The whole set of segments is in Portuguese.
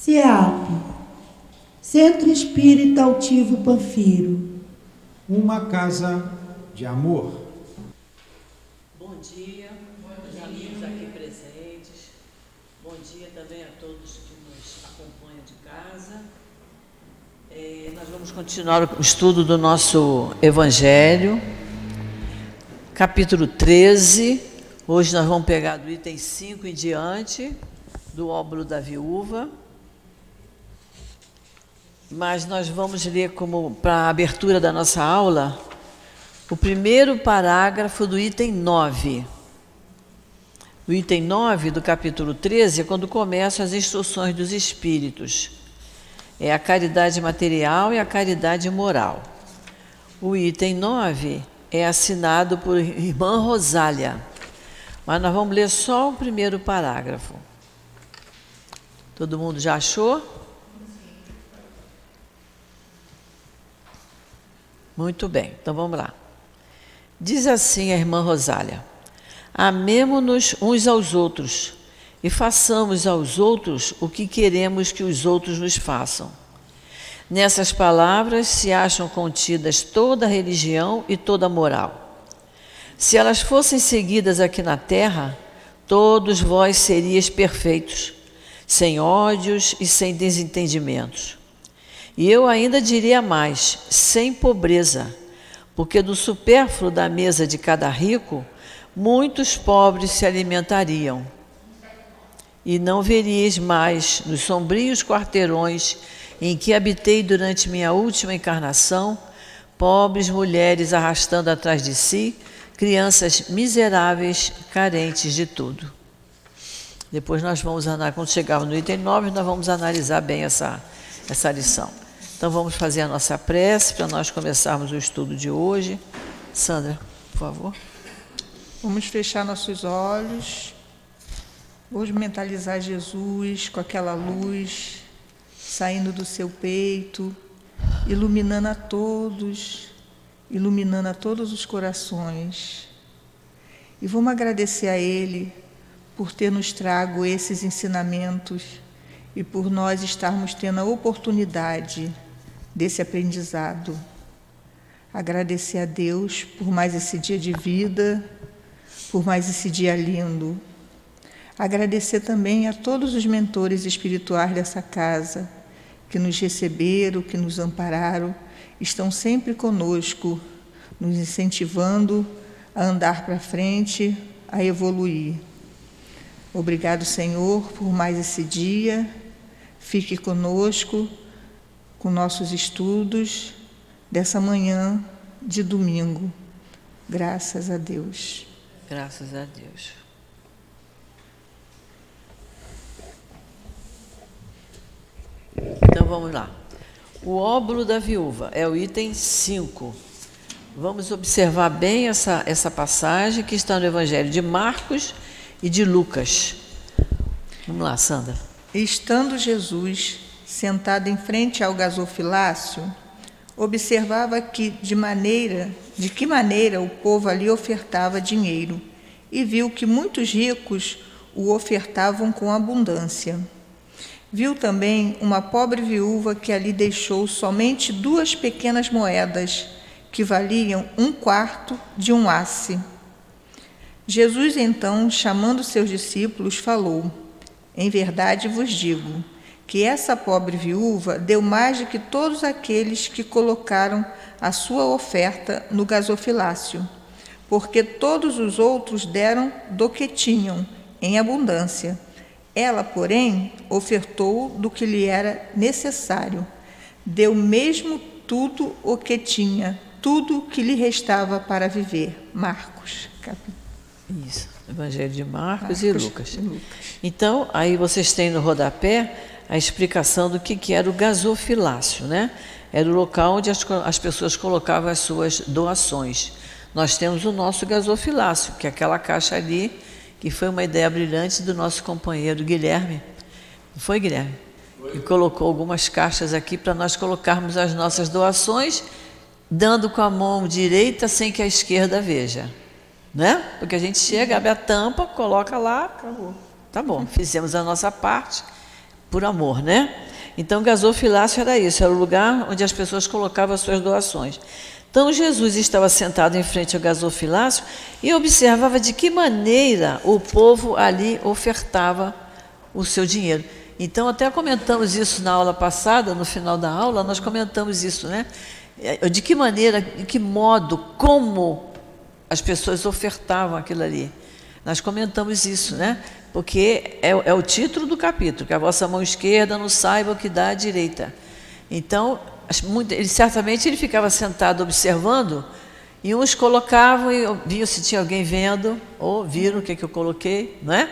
CEAP, Centro Espírita Altivo Panfiro. Uma casa de amor. Bom dia, os amigos aqui presentes. Bom dia também a todos que nos acompanham de casa. Nós vamos continuar o estudo do nosso Evangelho, capítulo 13. Hoje nós vamos pegar do item 5 em diante, do óbolo da viúva. Mas nós vamos ler, como para a abertura da nossa aula, o primeiro parágrafo do item 9. O item 9 do capítulo 13 é quando começam as instruções dos espíritos. É a caridade material e a caridade moral. O item 9 é assinado por irmã Rosália. Mas nós vamos ler só o primeiro parágrafo. Todo mundo já achou? Muito bem, então vamos lá. Diz assim a irmã Rosália: amemo-nos uns aos outros e façamos aos outros o que queremos que os outros nos façam. Nessas palavras se acham contidas toda a religião e toda a moral. Se elas fossem seguidas aqui na terra, todos vós seríeis perfeitos, sem ódios e sem desentendimentos. E eu ainda diria mais, sem pobreza, porque do supérfluo da mesa de cada rico, muitos pobres se alimentariam. E não veríeis mais, nos sombrios quarteirões em que habitei durante minha última encarnação, pobres mulheres arrastando atrás de si crianças miseráveis, carentes de tudo. Depois nós vamos analisar, quando chegarmos no item 9, nós vamos analisar bem essa lição. Então vamos fazer a nossa prece para nós começarmos o estudo de hoje. Sandra, por favor. Vamos fechar nossos olhos. Vamos mentalizar Jesus com aquela luz saindo do seu peito, iluminando a todos os corações. E vamos agradecer a Ele por ter nos trago esses ensinamentos e por nós estarmos tendo a oportunidade desse aprendizado. Agradecer a Deus por mais esse dia de vida, por mais esse dia lindo. Agradecer também a todos os mentores espirituais dessa casa, que nos receberam, que nos ampararam, estão sempre conosco, nos incentivando a andar para frente, a evoluir. Obrigado, Senhor, por mais esse dia. Fique conosco, com nossos estudos dessa manhã de domingo. Graças a Deus. Graças a Deus. Então vamos lá. O óbolo da viúva é o item 5. Vamos observar bem essa passagem que está no Evangelho de Marcos e de Lucas. Vamos lá, Sandra. Estando Jesus sentado em frente ao gasofilácio, observava de que maneira o povo ali ofertava dinheiro, e viu que muitos ricos o ofertavam com abundância. Viu também uma pobre viúva que ali deixou somente 2 pequenas moedas, que valiam 1/4 de um asse. Jesus, então, chamando seus discípulos, falou: em verdade vos digo, que essa pobre viúva deu mais do que todos aqueles que colocaram a sua oferta no gasofilácio, porque todos os outros deram do que tinham, em abundância. Ela, porém, ofertou do que lhe era necessário. Deu mesmo tudo o que tinha, tudo que lhe restava para viver. Marcos, capítulo. Isso, Evangelho de Marcos e Lucas. Então, aí vocês têm no rodapé a explicação do que era o gasofilácio, né? Era o local onde as pessoas colocavam as suas doações. Nós temos o nosso gasofilácio, que é aquela caixa ali, que foi uma ideia brilhante do nosso companheiro Guilherme. Não foi, Guilherme? Que colocou algumas caixas aqui para nós colocarmos as nossas doações, dando com a mão direita sem que a esquerda veja. Né? Porque a gente chega, abre a tampa, coloca lá, acabou. Tá bom, fizemos a nossa parte. por amor, né? Então, gasofilácio era isso, era o lugar onde as pessoas colocavam as suas doações. Então, Jesus estava sentado em frente ao gasofilácio e observava de que maneira o povo ali ofertava o seu dinheiro. Então, até comentamos isso na aula passada, no final da aula, nós comentamos isso, né? De que maneira, de que modo, como as pessoas ofertavam aquilo ali. Nós comentamos isso, né? Porque é o título do capítulo, que a vossa mão esquerda não saiba o que dá à direita. Então, certamente ele ficava sentado observando, e uns colocavam e viam se tinha alguém vendo, ou viram o que eu coloquei, não é?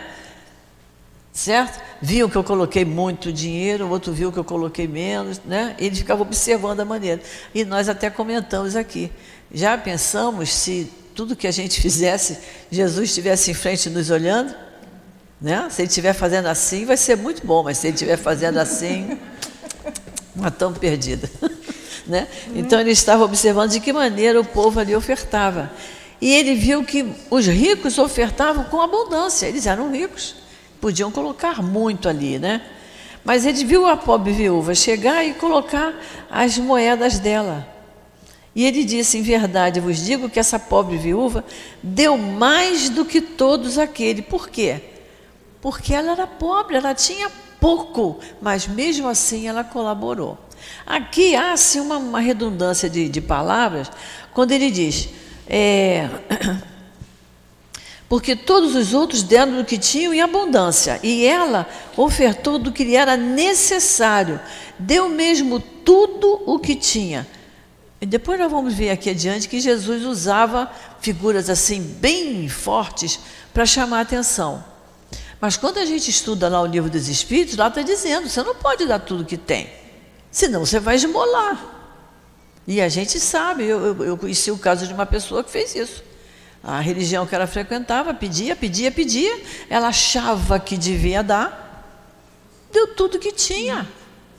Certo? Viam que eu coloquei muito dinheiro, o outro viu que eu coloquei menos, né? Ele ficava observando a maneira. E nós até comentamos aqui. Já pensamos se tudo que a gente fizesse, Jesus estivesse em frente nos olhando? Né? Se ele estiver fazendo assim, vai ser muito bom, mas se ele estiver fazendo assim, nós estamos perdidos. Né? Então ele estava observando de que maneira o povo ali ofertava. E ele viu que os ricos ofertavam com abundância, eles eram ricos. Podiam colocar muito ali, né? Mas ele viu a pobre viúva chegar e colocar as moedas dela. E ele disse, em verdade, eu vos digo que essa pobre viúva deu mais do que todos aqueles. Por quê? Porque ela era pobre, ela tinha pouco, mas mesmo assim ela colaborou. Aqui há assim uma redundância de palavras, quando ele diz... porque todos os outros deram do que tinham em abundância, e ela ofertou do que lhe era necessário, deu mesmo tudo o que tinha. E depois nós vamos ver aqui adiante que Jesus usava figuras assim bem fortes para chamar a atenção. Mas quando a gente estuda lá o livro dos Espíritos, lá está dizendo, você não pode dar tudo que tem, senão você vai esmolar. E a gente sabe, eu conheci o caso de uma pessoa que fez isso. A religião que ela frequentava, pedia, ela achava que devia dar, deu tudo que tinha,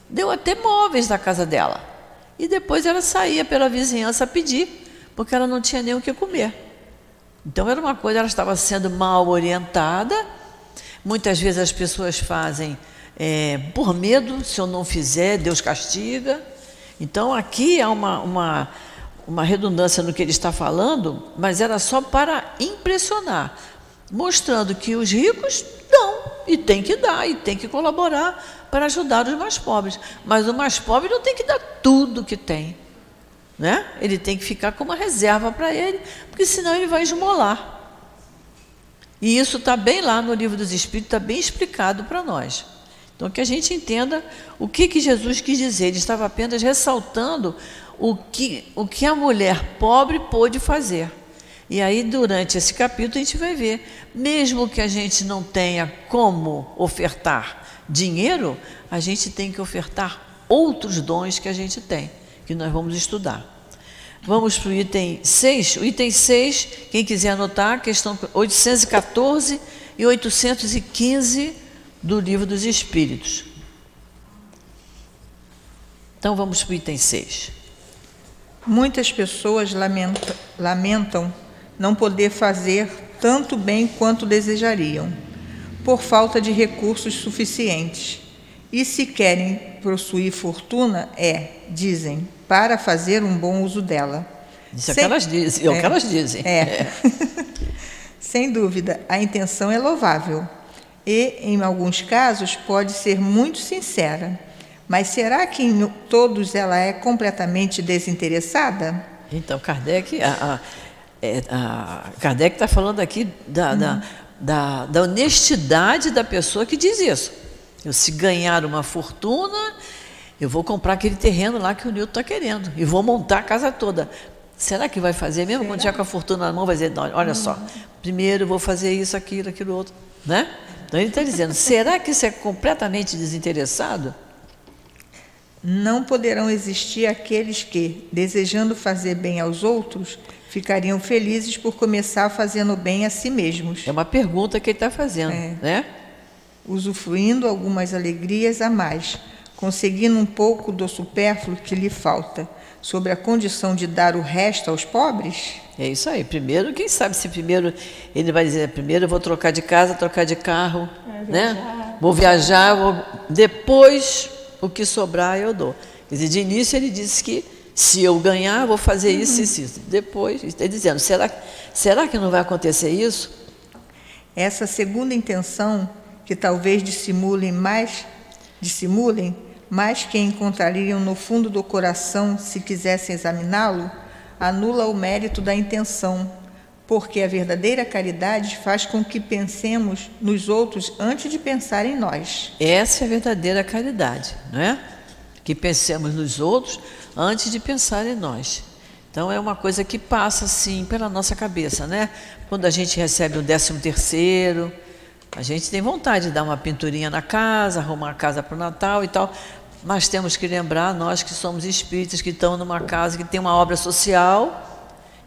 deu até móveis da casa dela. E depois ela saía pela vizinhança a pedir, porque ela não tinha nem o que comer. Então era uma coisa, ela estava sendo mal orientada. Muitas vezes as pessoas fazem por medo, se eu não fizer, Deus castiga. Então aqui há uma redundância no que ele está falando, mas era só para impressionar, mostrando que os ricos dão, e tem que dar, e tem que colaborar para ajudar os mais pobres. Mas o mais pobre não tem que dar tudo que tem, né? Ele tem que ficar com uma reserva para ele, porque senão ele vai esmolar. E isso está bem lá no Livro dos Espíritos, está bem explicado para nós. Então, que a gente entenda o que Jesus quis dizer. Ele estava apenas ressaltando o que a mulher pobre pôde fazer. E aí, durante esse capítulo, a gente vai ver, mesmo que a gente não tenha como ofertar dinheiro, a gente tem que ofertar outros dons que a gente tem, que nós vamos estudar. Vamos para o item 6. O item 6, quem quiser anotar, questão 814 e 815 do Livro dos Espíritos. Então, vamos para o item 6. Muitas pessoas lamentam não poder fazer tanto bem quanto desejariam, por falta de recursos suficientes. E se querem possuir fortuna, dizem, para fazer um bom uso dela. Isso é o que elas dizem. É o que elas dizem. Sem dúvida, a intenção é louvável e, em alguns casos, pode ser muito sincera. Mas será que em todos ela é completamente desinteressada? Então, Kardec está falando aqui da honestidade da pessoa que diz isso. Se ganhar uma fortuna, eu vou comprar aquele terreno lá que o Newton está querendo e vou montar a casa toda. Será que vai fazer mesmo? Quando tiver com a fortuna na mão, vai dizer, não, olha só, primeiro eu vou fazer isso, aquilo outro, né? Então ele está dizendo, será que isso é completamente desinteressado? Não poderão existir aqueles que, desejando fazer bem aos outros, ficariam felizes por começar fazendo bem a si mesmos. É uma pergunta que ele está fazendo, né? Usufruindo algumas alegrias a mais, conseguindo um pouco do supérfluo que lhe falta, sobre a condição de dar o resto aos pobres? É isso aí. Primeiro, quem sabe se primeiro ele vai dizer, primeiro eu vou trocar de casa, trocar de carro, né? vou viajar, depois o que sobrar eu dou. Quer dizer, de início ele disse que se eu ganhar, vou fazer isso e isso. Depois, está dizendo, será que não vai acontecer isso? Essa segunda intenção, que talvez dissimulem mais que encontrariam no fundo do coração se quisessem examiná-lo, anula o mérito da intenção, porque a verdadeira caridade faz com que pensemos nos outros antes de pensar em nós. Essa é a verdadeira caridade, não é? Que pensemos nos outros antes de pensar em nós. Então é uma coisa que passa assim pela nossa cabeça, né? Quando a gente recebe o 13º, a gente tem vontade de dar uma pinturinha na casa, arrumar a casa para o Natal e tal, mas temos que lembrar, nós que somos espíritas, que estamos numa casa que tem uma obra social,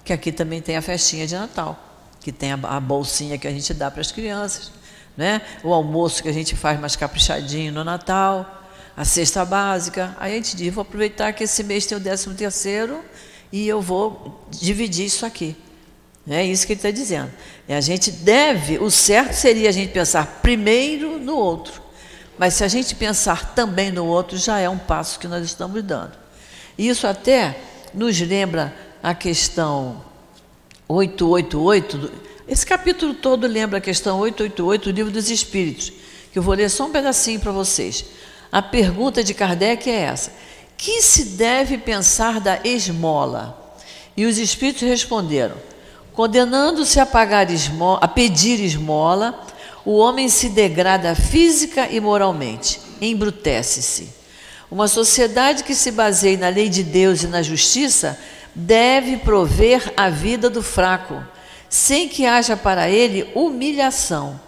que aqui também tem a festinha de Natal, que tem a bolsinha que a gente dá para as crianças, né? O almoço que a gente faz mais caprichadinho no Natal, a cesta básica. Aí a gente diz, vou aproveitar que esse mês tem o 13º e eu vou dividir isso aqui. É isso que ele está dizendo. E a gente deve, o certo seria a gente pensar primeiro no outro. Mas se a gente pensar também no outro, já é um passo que nós estamos dando. Isso até nos lembra a questão 888. Esse capítulo todo lembra a questão 888 do Livro dos Espíritos, que eu vou ler só um pedacinho para vocês. A pergunta de Kardec é essa: que se deve pensar da esmola? E os espíritos responderam: condenando-se a pedir esmola, o homem se degrada física e moralmente, embrutece-se. Uma sociedade que se baseie na lei de Deus e na justiça deve prover a vida do fraco, sem que haja para ele humilhação.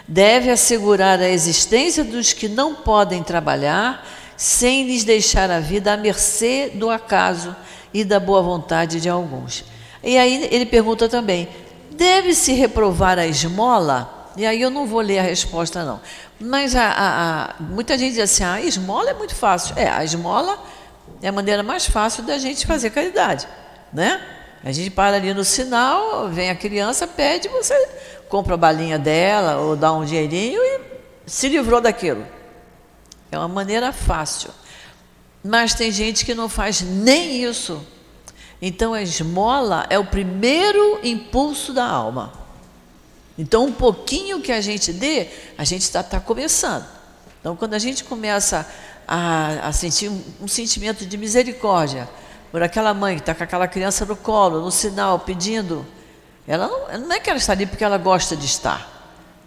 Deve assegurar a existência dos que não podem trabalhar, sem lhes deixar a vida à mercê do acaso e da boa vontade de alguns. E aí ele pergunta também, deve-se reprovar a esmola? E aí eu não vou ler a resposta não. Mas muita gente diz assim, a esmola é muito fácil. A esmola é a maneira mais fácil da gente fazer caridade, né? A gente para ali no sinal, vem a criança, pede, você compra a balinha dela ou dá um dinheirinho e se livrou daquilo. É uma maneira fácil. Mas tem gente que não faz nem isso. Então a esmola é o primeiro impulso da alma. Então um pouquinho que a gente dê, a gente está começando. Então quando a gente começa a sentir um sentimento de misericórdia por aquela mãe que está com aquela criança no colo, no sinal, pedindo, ela não é que ela está ali porque ela gosta de estar,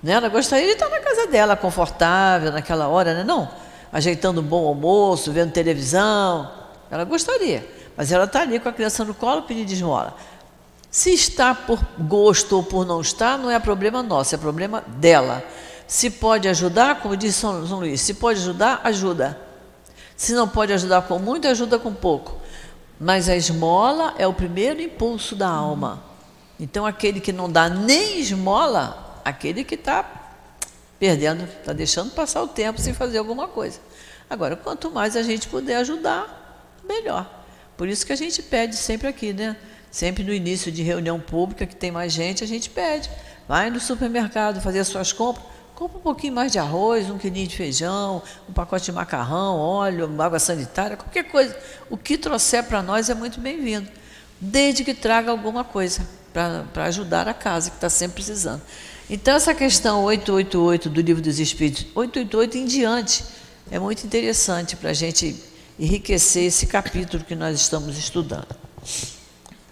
né? Ela gostaria de estar na casa dela, confortável naquela hora, né? Não, ajeitando um bom almoço, vendo televisão, ela gostaria, mas ela está ali com a criança no colo pedindo esmola. Se está por gosto ou por não estar, não é problema nosso, é problema dela. Se pode ajudar, como disse São Luís, se pode ajudar, ajuda. Se não pode ajudar com muito, ajuda com pouco. Mas a esmola é o primeiro impulso da alma. Então, aquele que não dá nem esmola, aquele que está perdendo, está deixando passar o tempo sem fazer alguma coisa. Agora, quanto mais a gente puder ajudar, melhor. Por isso que a gente pede sempre aqui, né? Sempre no início de reunião pública, que tem mais gente, a gente pede. Vai no supermercado fazer as suas compras, compra um pouquinho mais de arroz, um quilinho de feijão, um pacote de macarrão, óleo, água sanitária, qualquer coisa. O que trouxer para nós é muito bem-vindo, desde que traga alguma coisa para ajudar a casa, que está sempre precisando. Então, essa questão 888 do Livro dos Espíritos, 888 em diante, é muito interessante para a gente enriquecer esse capítulo que nós estamos estudando.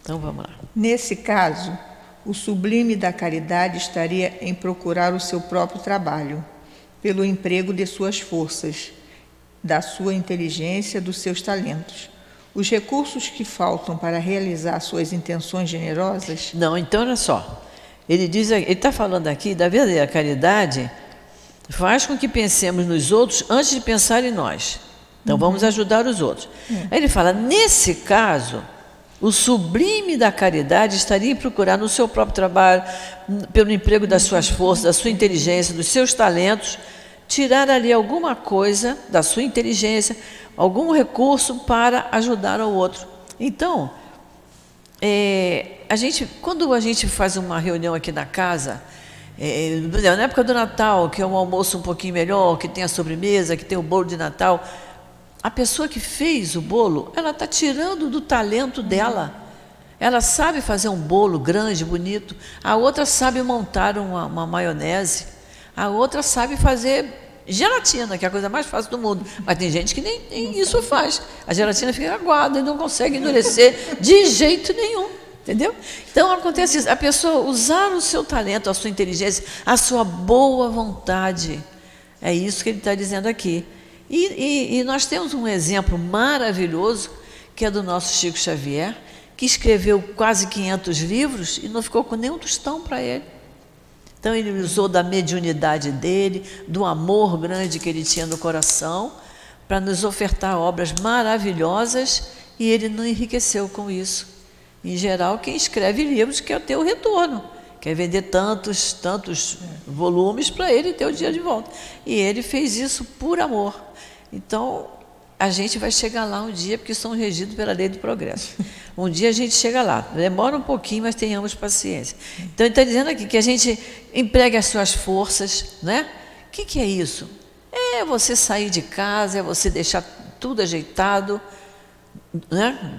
Então, vamos lá. Nesse caso, o sublime da caridade estaria em procurar o seu próprio trabalho, pelo emprego de suas forças, da sua inteligência, dos seus talentos. Os recursos que faltam para realizar suas intenções generosas... Não, então, olha só. Ele está falando aqui da verdadeira caridade, faz com que pensemos nos outros antes de pensar em nós. Então, vamos ajudar os outros. Aí ele fala, nesse caso... O sublime da caridade estaria em procurar no seu próprio trabalho, pelo emprego das suas forças, da sua inteligência, dos seus talentos, tirar ali alguma coisa da sua inteligência, algum recurso para ajudar ao outro. Então, quando a gente faz uma reunião aqui na casa, Na época do Natal, que é um almoço um pouquinho melhor, que tem a sobremesa, que tem o bolo de Natal, a pessoa que fez o bolo, ela está tirando do talento dela. Ela sabe fazer um bolo grande, bonito. A outra sabe montar uma maionese. A outra sabe fazer gelatina, que é a coisa mais fácil do mundo. Mas tem gente que nem isso faz. A gelatina fica aguada e não consegue endurecer de jeito nenhum. Entendeu? Então acontece isso. A pessoa usar o seu talento, a sua inteligência, a sua boa vontade. É isso que ele está dizendo aqui. E nós temos um exemplo maravilhoso, que é do nosso Chico Xavier, que escreveu quase 500 livros e não ficou com nenhum tostão para ele. Então ele usou da mediunidade dele, do amor grande que ele tinha no coração, para nos ofertar obras maravilhosas, e ele não enriqueceu com isso. Em geral, quem escreve livros quer ter o retorno, quer vender tantos volumes para ele ter o dia de volta. E ele fez isso por amor. Então, a gente vai chegar lá um dia, porque somos regidos pela lei do progresso. Um dia a gente chega lá. Demora um pouquinho, mas tenhamos paciência. Então, ele está dizendo aqui que a gente empregue as suas forças, né? O que é isso? É você sair de casa, é você deixar tudo ajeitado, né?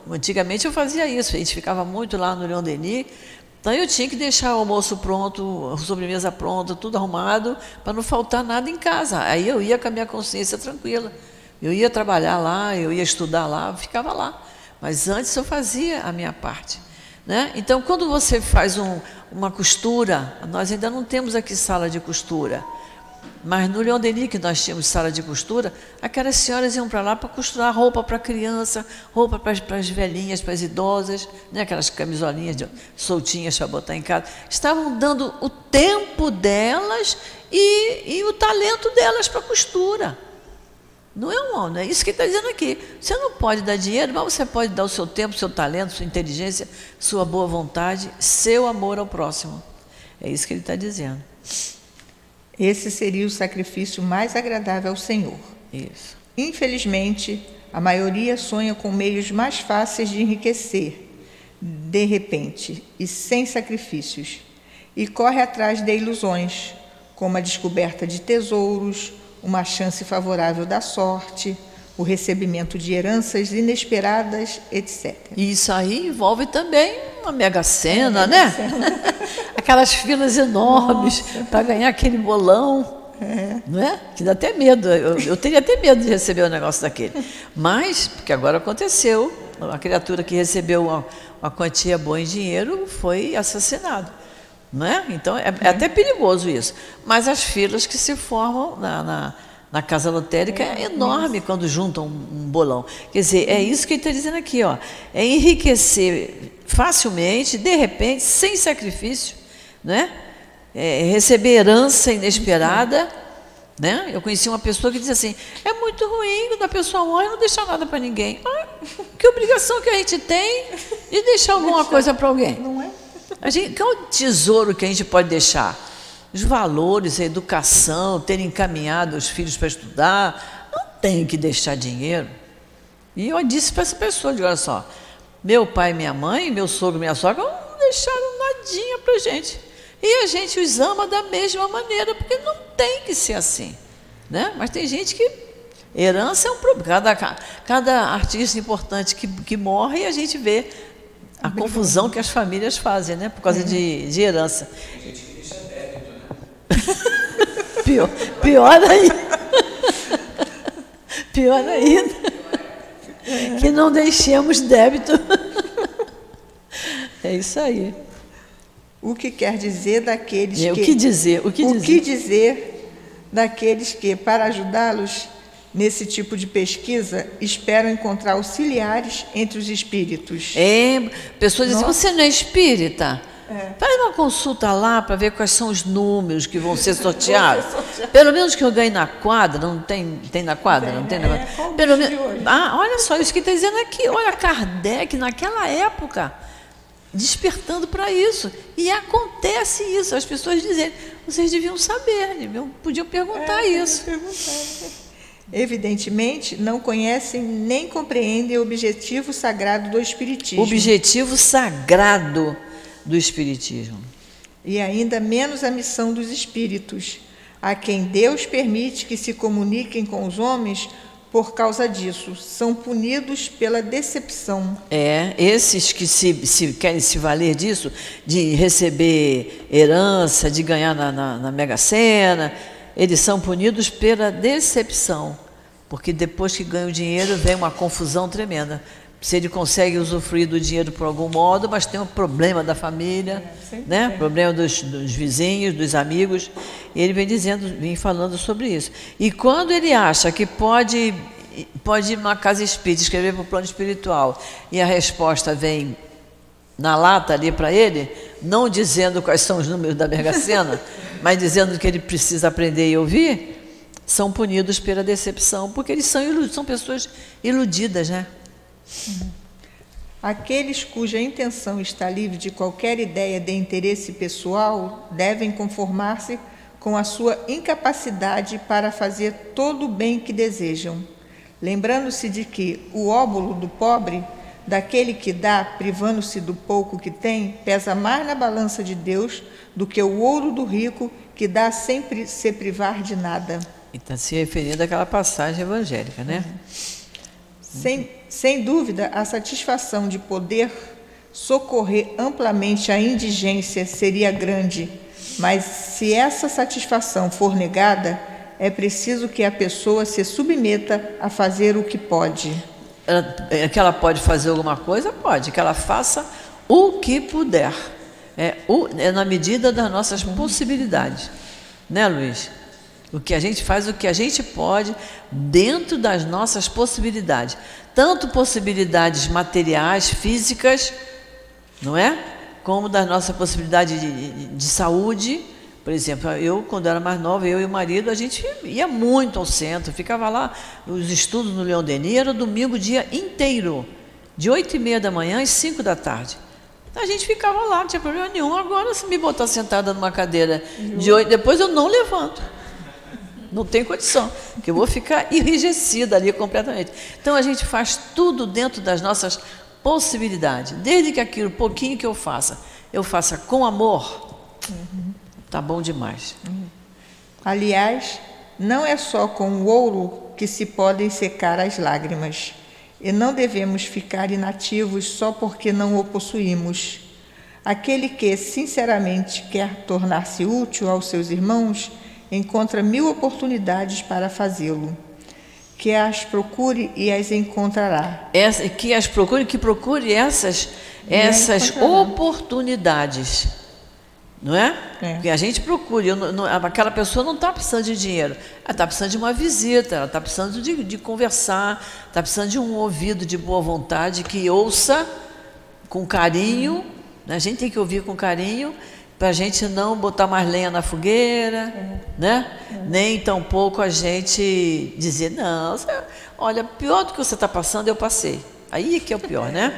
Antigamente eu fazia isso, a gente ficava muito lá no Leon Denis, então eu tinha que deixar o almoço pronto, a sobremesa pronta, tudo arrumado, para não faltar nada em casa. Aí eu ia com a minha consciência tranquila, eu ia trabalhar lá, eu ia estudar lá, ficava lá, mas antes eu fazia a minha parte, né? Então quando você faz uma costura, nós ainda não temos aqui sala de costura, mas no Leon Denis, que nós tínhamos sala de costura, aquelas senhoras iam para lá para costurar roupa para criança, roupa para as velhinhas, para as idosas, né? Aquelas camisolinhas soltinhas para botar em casa. Estavam dando o tempo delas e o talento delas para costura. Não é isso que ele está dizendo aqui. Você não pode dar dinheiro, mas você pode dar o seu tempo, seu talento, sua inteligência, sua boa vontade, seu amor ao próximo. É isso que ele está dizendo. Esse seria o sacrifício mais agradável ao Senhor. Isso. Infelizmente, a maioria sonha com meios mais fáceis de enriquecer, de repente, e sem sacrifícios, e corre atrás de ilusões, como a descoberta de tesouros, uma chance favorável da sorte, o recebimento de heranças inesperadas, etc. E isso aí envolve também uma mega-sena, né? Aquelas filas enormes para ganhar aquele bolão, não é? Que dá até medo. Eu teria até medo de receber um negócio daquele. Mas, porque agora aconteceu, a criatura que recebeu uma quantia boa em dinheiro foi assassinada, não é? Então, é até perigoso isso. Mas as filas que se formam na casa lotérica é enorme quando juntam um bolão. Quer dizer, é isso que ele está dizendo aqui, ó. É enriquecer facilmente, de repente, sem sacrifício, né? Receber herança inesperada, né? Eu conheci uma pessoa que dizia assim: é muito ruim quando a pessoa morre e não deixa nada para ninguém. Que obrigação que a gente tem de deixar alguma coisa para alguém? Não é? Qual é o tesouro que a gente pode deixar? Os valores, a educação, ter encaminhado os filhos para estudar. Não tem que deixar dinheiro. E eu disse para essa pessoa, olha só, meu pai, minha mãe, meu sogro, minha sogra não deixaram nadinha para a gente. E a gente os ama da mesma maneira, porque não tem que ser assim, né? Mas tem gente que... Herança é um problema. Cada artista importante que morre, a gente vê a confusão que as famílias fazem, né? Por causa de herança. Pior ainda. Pior ainda. Que não deixemos débito. É isso aí. O que quer dizer daqueles que... O que dizer daqueles que, para ajudá-los nesse tipo de pesquisa, esperam encontrar auxiliares entre os espíritos? Pessoas dizem, você não é espírita? Faz uma consulta lá para ver quais são os números que vão ser sorteados. Pelo menos que eu ganhe na quadra, não tem na quadra? Não tem na quadra. Pelo menos. Olha só, isso que está dizendo aqui. Olha, Kardec, naquela época, despertando para isso. E acontece isso. As pessoas dizem, vocês deviam saber, podiam perguntar isso. Evidentemente, não conhecem nem compreendem o objetivo sagrado do Espiritismo. Objetivo sagrado do Espiritismo. e ainda menos a missão dos espíritos, a quem Deus permite que se comuniquem com os homens por causa disso. São punidos pela decepção. Esses que se querem se valer disso, de receber herança, de ganhar na Mega Sena, eles são punidos pela decepção, porque depois que ganha o dinheiro vem uma confusão tremenda. Se ele consegue usufruir do dinheiro por algum modo, mas tem um problema da família, né? Problema dos vizinhos, dos amigos. Ele vem falando sobre isso. E quando ele acha que pode ir numa casa espírita, escrever para o plano espiritual, e a resposta vem na lata ali para ele, não dizendo quais são os números da Mega Sena, mas dizendo que ele precisa aprender e ouvir, são punidos pela decepção, porque eles são pessoas iludidas, né? Aqueles cuja intenção está livre de qualquer ideia de interesse pessoal devem conformar-se com a sua incapacidade para fazer todo o bem que desejam, lembrando-se de que o óbolo do pobre, daquele que dá, privando-se do pouco que tem, pesa mais na balança de Deus do que o ouro do rico, que dá sempre se privar de nada. E está se referindo àquela passagem evangélica, né? Sem dúvida, a satisfação de poder socorrer amplamente a indigência seria grande, mas se essa satisfação for negada, é preciso que a pessoa se submeta a fazer o que pode. Que ela pode fazer alguma coisa? Pode, que ela faça o que puder. É na medida das nossas possibilidades. Né, Luiz? O que a gente faz, o que a gente pode, dentro das nossas possibilidades. Tanto possibilidades materiais, físicas, não é? Como das nossas possibilidades de saúde. Por exemplo, eu, quando era mais nova, eu e o marido, a gente ia muito ao centro, ficava lá, os estudos no Leão Denis, era domingo o dia inteiro, de 8h30 da manhã às 5 da tarde. A gente ficava lá, não tinha problema nenhum. Agora, se me botar sentada numa cadeira de 8, depois eu não levanto. Não tem condição, porque eu vou ficar enrijecida ali completamente. Então, a gente faz tudo dentro das nossas possibilidades. Desde que aquilo pouquinho que eu faça com amor, tá bom demais. Aliás, não é só com o ouro que se podem secar as lágrimas. E não devemos ficar inativos só porque não o possuímos. Aquele que sinceramente quer tornar-se útil aos seus irmãos encontra 1000 oportunidades para fazê-lo. Que as procure e as encontrará. Que procure essas oportunidades, não é? Porque a gente procura, aquela pessoa não está precisando de dinheiro, ela está precisando de uma visita, ela está precisando de conversar, está precisando de um ouvido de boa vontade que ouça com carinho, né? A gente tem que ouvir com carinho, para a gente não botar mais lenha na fogueira, né? Nem tampouco a gente dizer, não, olha, pior do que você está passando, eu passei. Aí é que é o pior, né?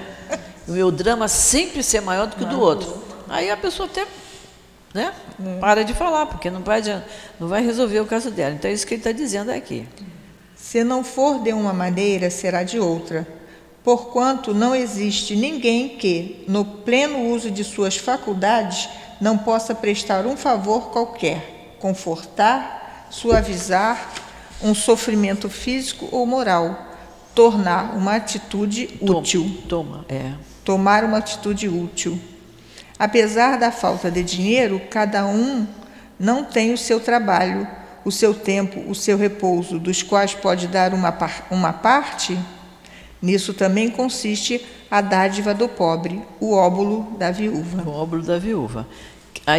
O meu drama sempre ser maior do que o do outro. Aí a pessoa até, né, para de falar, porque não vai resolver o caso dela. Então é isso que ele está dizendo aqui. Se não for de uma maneira, será de outra. Porquanto não existe ninguém que, no pleno uso de suas faculdades, não possa prestar um favor qualquer, confortar, suavizar um sofrimento físico ou moral, tornar uma atitude útil. Tomar uma atitude útil. Apesar da falta de dinheiro, cada um não tem o seu trabalho, o seu tempo, o seu repouso, dos quais pode dar uma parte. Nisso também consiste a dádiva do pobre, o óbolo da viúva. O óbolo da viúva.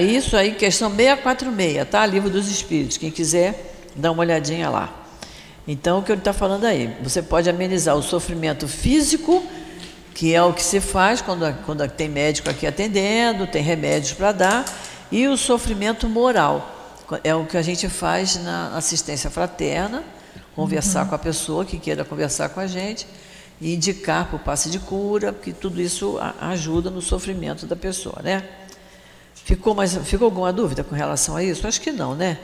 Isso aí, questão 646, tá? Livro dos Espíritos. Quem quiser, dá uma olhadinha lá. Então, o que ele está falando aí? Você pode amenizar o sofrimento físico, que é o que se faz quando tem médico aqui atendendo, tem remédios para dar, e o sofrimento moral. É o que a gente faz na assistência fraterna, conversar com a pessoa que queira conversar com a gente, e indicar para o passe de cura, porque tudo isso ajuda no sofrimento da pessoa, né? Ficou alguma dúvida com relação a isso? Acho que não, né?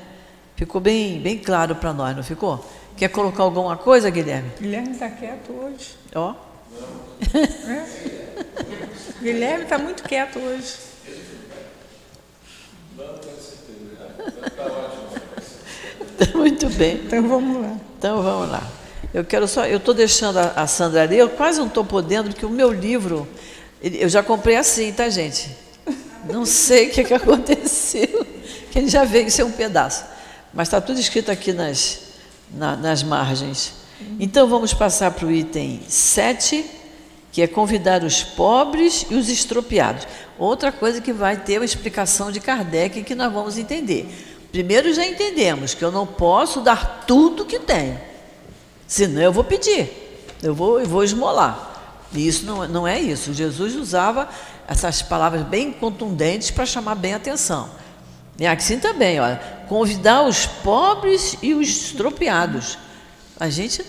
Ficou bem claro para nós, não ficou? Quer colocar alguma coisa, Guilherme? Guilherme está quieto hoje. Ó. Guilherme está muito quieto hoje. Muito bem. Então vamos lá. Então vamos lá. Eu estou deixando a Sandra ali, eu quase não estou podendo, porque o meu livro, eu já comprei assim, tá, gente? Não sei o que aconteceu, que ele já veio ser um pedaço. Mas está tudo escrito aqui nas margens. Então vamos passar para o item 7, que é convidar os pobres e os estropiados. Outra coisa que vai ter uma explicação de Kardec que nós vamos entender. Primeiro já entendemos que eu não posso dar tudo que tenho, senão eu vou pedir, eu vou esmolar. E isso não é isso. Jesus usava essas palavras bem contundentes para chamar bem a atenção. E assim também, olha, convidar os pobres e os estropiados. A gente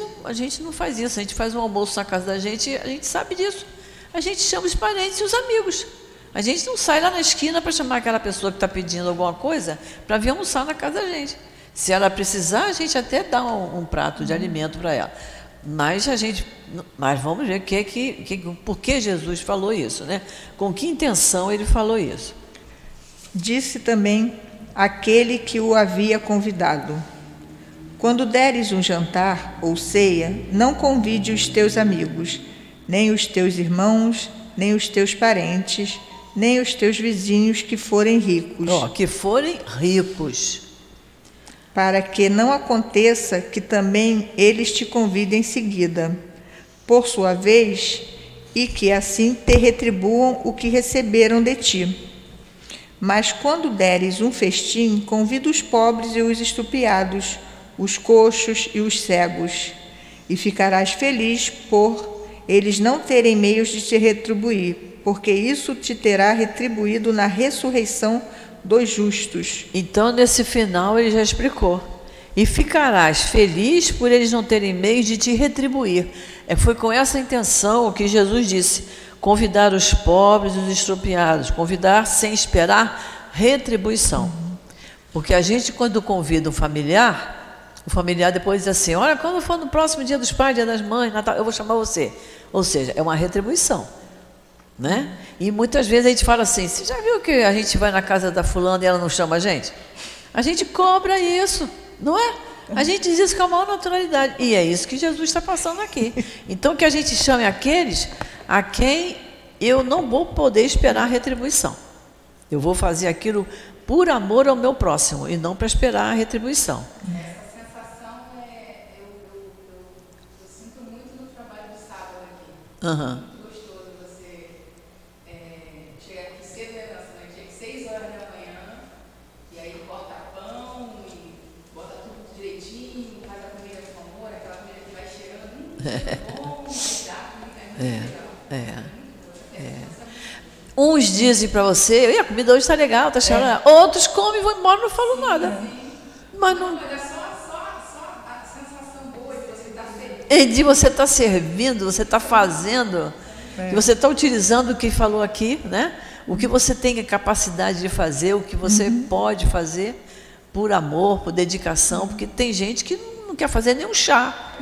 não faz isso, a gente faz um almoço na casa da gente, a gente sabe disso. A gente chama os parentes e os amigos. A gente não sai lá na esquina para chamar aquela pessoa que está pedindo alguma coisa para vir almoçar na casa da gente. Se ela precisar, a gente até dá um prato de alimento para ela. Mas vamos ver por que Jesus falou isso, né? Com que intenção ele falou isso? Disse também aquele que o havia convidado: quando deres um jantar ou ceia, não convide os teus amigos, nem os teus irmãos, nem os teus parentes, nem os teus vizinhos que forem ricos. Que forem ricos. Para que não aconteça que também eles te convidem em seguida, por sua vez, e que assim te retribuam o que receberam de ti. Mas quando deres um festim, convida os pobres e os estupiados, os coxos e os cegos, e ficarás feliz por eles não terem meios de te retribuir, porque isso te terá retribuído na ressurreição dos justos. Então, nesse final, ele já explicou. E ficarás feliz por eles não terem meios de te retribuir. Foi com essa intenção que Jesus disse: convidar os pobres e os estropiados, convidar sem esperar retribuição. Porque a gente, quando convida um familiar, o familiar depois diz assim: olha, quando for no próximo dia dos pais, dia das mães, Natal, eu vou chamar você. Ou seja, é uma retribuição, né? E muitas vezes a gente fala assim: você já viu que a gente vai na casa da fulana e ela não chama a gente? A gente cobra isso, não é? A gente diz isso com a maior naturalidade. E é isso que Jesus está passando aqui. Então, que a gente chame aqueles a quem eu não vou poder esperar retribuição. Eu vou fazer aquilo por amor ao meu próximo e não para esperar a retribuição. Essa sensação eu sinto muito no trabalho do sábado aqui. Muito gostoso você chegar aqui cedo, né? Chega 6 horas da manhã e aí bota pão e bota tudo direitinho, faz a comida com amor, aquela comida que vai cheirando, bom, mas dá comida legal. Uns dizem para você: a comida hoje está legal, está cheirando. Outros comem e vão embora, não falam nada. Mas não. Mas é só a sensação boa de você estar feliz. De você estar servindo, você está fazendo, que você está utilizando o que falou aqui, né? O que você tem a capacidade de fazer, o que você pode fazer por amor, por dedicação, porque tem gente que não quer fazer nem um chá,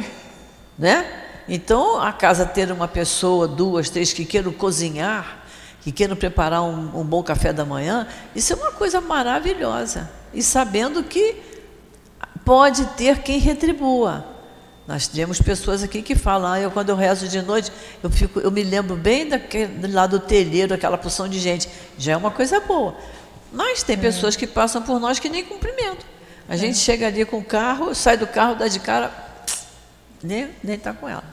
né? Então, a casa ter uma pessoa, 2, 3 que queiram cozinhar, que queiram preparar um bom café da manhã, isso é uma coisa maravilhosa. E sabendo que pode ter quem retribua. Nós temos pessoas aqui que falam: quando eu rezo de noite, eu me lembro bem lá do telheiro, aquela porção de gente. Já é uma coisa boa. Mas tem pessoas que passam por nós que nem cumprimentam. A gente chega ali com o carro, sai do carro, dá de cara, nem está com ela.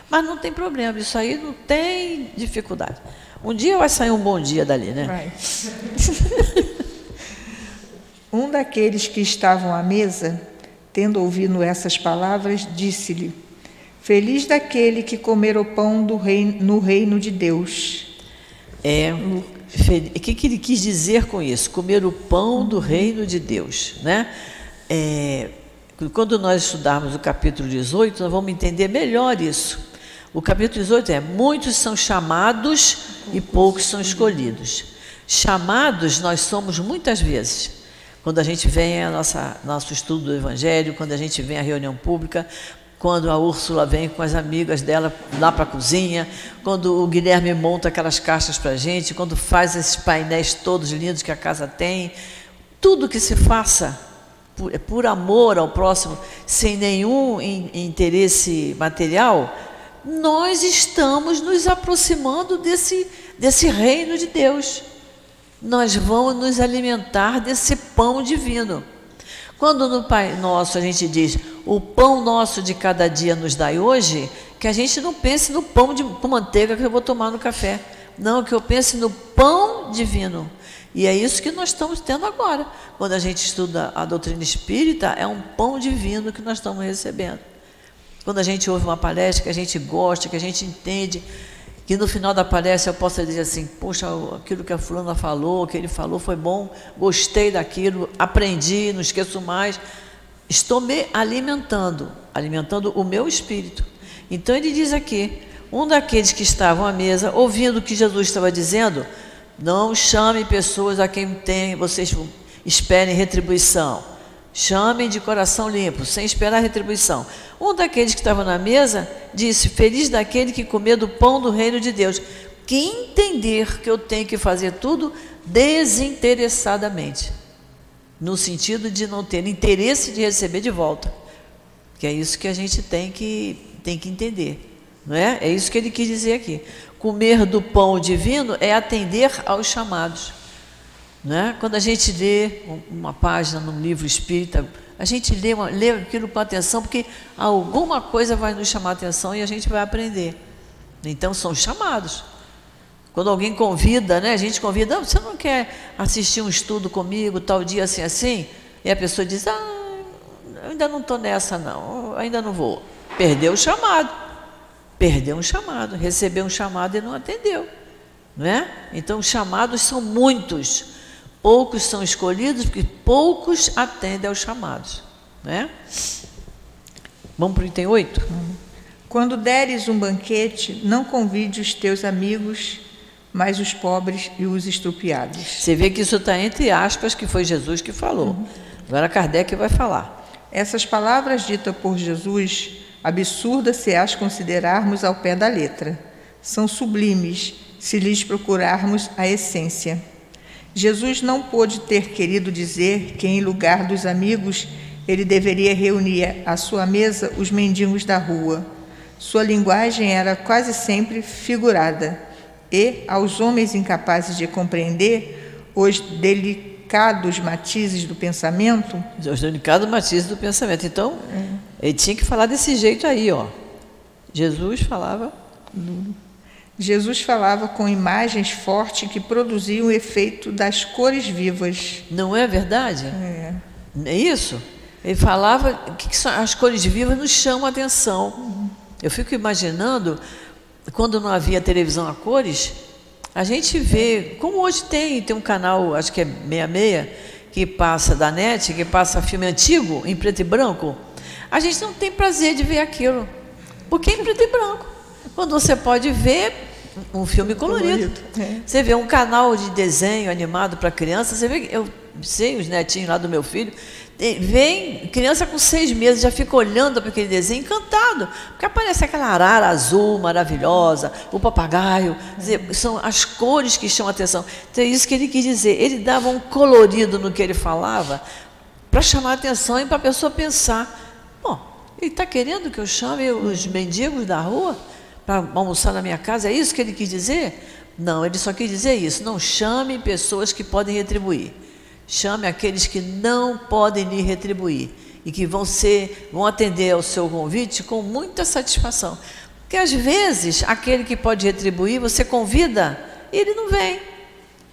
Mas não tem problema, isso aí não tem dificuldade. Um dia vai sair um bom dia dali, né? Vai. Um daqueles que estavam à mesa, tendo ouvido essas palavras, disse-lhe: feliz daquele que comer o pão no reino de Deus. O que ele quis dizer com isso? Comer o pão do reino de Deus, né? Quando nós estudarmos o capítulo 18, nós vamos entender melhor isso. O capítulo 18 muitos são chamados e poucos são escolhidos. Chamados nós somos muitas vezes. Quando a gente vem ao nosso estudo do Evangelho, quando a gente vem à reunião pública, quando a Úrsula vem com as amigas dela lá para a cozinha, quando o Guilherme monta aquelas caixas para a gente, quando faz esses painéis todos lindos que a casa tem. tudo que se faça por amor ao próximo, sem nenhum interesse material, nós estamos nos aproximando desse reino de Deus. Nós vamos nos alimentar desse pão divino. Quando no Pai Nosso a gente diz, o pão nosso de cada dia nos dai hoje, que a gente não pense no pão com manteiga que eu vou tomar no café. Não, que eu pense no pão divino. E é isso que nós estamos tendo agora. Quando a gente estuda a doutrina espírita, é um pão divino que nós estamos recebendo. Quando a gente ouve uma palestra que a gente gosta, que a gente entende, que no final da palestra eu possa dizer assim, poxa, aquilo que a fulana falou, que ele falou foi bom, gostei daquilo, aprendi, não esqueço mais. Estou me alimentando o meu espírito. Então ele diz aqui, um daqueles que estavam à mesa, ouvindo o que Jesus estava dizendo, não chame pessoas a quem vocês esperem retribuição. Chamem de coração limpo, sem esperar retribuição. Um daqueles que estava na mesa disse, feliz daquele que comer do pão do reino de Deus, que entender que eu tenho que fazer tudo desinteressadamente, no sentido de não ter interesse de receber de volta, que é isso que a gente tem que entender, não é? É isso que ele quis dizer aqui. Comer do pão divino é atender aos chamados. Né? Quando a gente lê uma página num livro espírita, a gente lê aquilo com atenção, porque alguma coisa vai nos chamar a atenção e a gente vai aprender. Então são chamados. Quando alguém convida, né? A gente convida, você não quer assistir um estudo comigo, tal dia assim, assim? E a pessoa diz, eu ainda não estou nessa não, ainda não vou. Perdeu o chamado. Perdeu um chamado, recebeu um chamado e não atendeu. Não é? Então os chamados são muitos. Poucos são escolhidos, porque poucos atendem aos chamados. Né? Vamos para o item 8? Quando deres um banquete, não convide os teus amigos, mas os pobres e os estrupiados. Você vê que isso está entre aspas, que foi Jesus que falou. Agora Kardec vai falar. Essas palavras ditas por Jesus, absurdas se as considerarmos ao pé da letra, são sublimes se lhes procurarmos a essência. Jesus não pôde ter querido dizer que, em lugar dos amigos, ele deveria reunir à sua mesa os mendigos da rua. Sua linguagem era quase sempre figurada, e, aos homens incapazes de compreender os delicados matizes do pensamento... Os delicados matizes do pensamento. Então, ele tinha que falar desse jeito aí, ó. Jesus falava com imagens fortes que produziam o efeito das cores vivas. Não é verdade? É isso? Ele falava que as cores vivas nos chamam a atenção. Eu fico imaginando, quando não havia televisão a cores, a gente vê, como hoje tem um canal, acho que é 66, que passa da NET, que passa filme antigo, em preto e branco. A gente não tem prazer de ver aquilo, porque é em preto e branco. Quando você pode ver um filme colorido. Você vê um canal de desenho animado para criança, você vê, eu sei os netinhos lá do meu filho, vem criança com 6 meses, já fica olhando para aquele desenho encantado, porque aparece aquela arara azul maravilhosa, o papagaio, são as cores que chamam a atenção. Então é isso que ele quis dizer, ele dava um colorido no que ele falava, para chamar a atenção e para a pessoa pensar, bom, ele está querendo que eu chame os mendigos da rua para almoçar na minha casa, é isso que ele quis dizer? Não, ele só quis dizer isso, não chame pessoas que podem retribuir, chame aqueles que não podem lhe retribuir e que vão atender ao seu convite com muita satisfação, porque às vezes aquele que pode retribuir, você convida e ele não vem,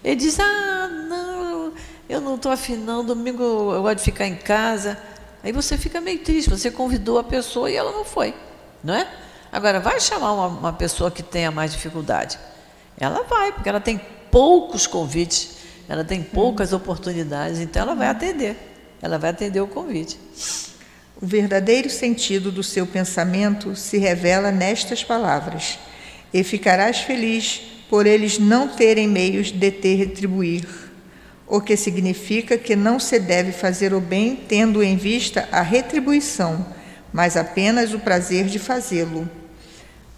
ele diz, não, eu não estou afim não, domingo eu gosto de ficar em casa, aí você fica meio triste, você convidou a pessoa e ela não foi, não é? Agora, vai chamar uma pessoa que tenha mais dificuldade? Ela vai, porque ela tem poucos convites, ela tem poucas oportunidades, então ela vai atender o convite. O verdadeiro sentido do seu pensamento se revela nestas palavras: e ficarás feliz por eles não terem meios de te retribuir, o que significa que não se deve fazer o bem tendo em vista a retribuição, mas apenas o prazer de fazê-lo.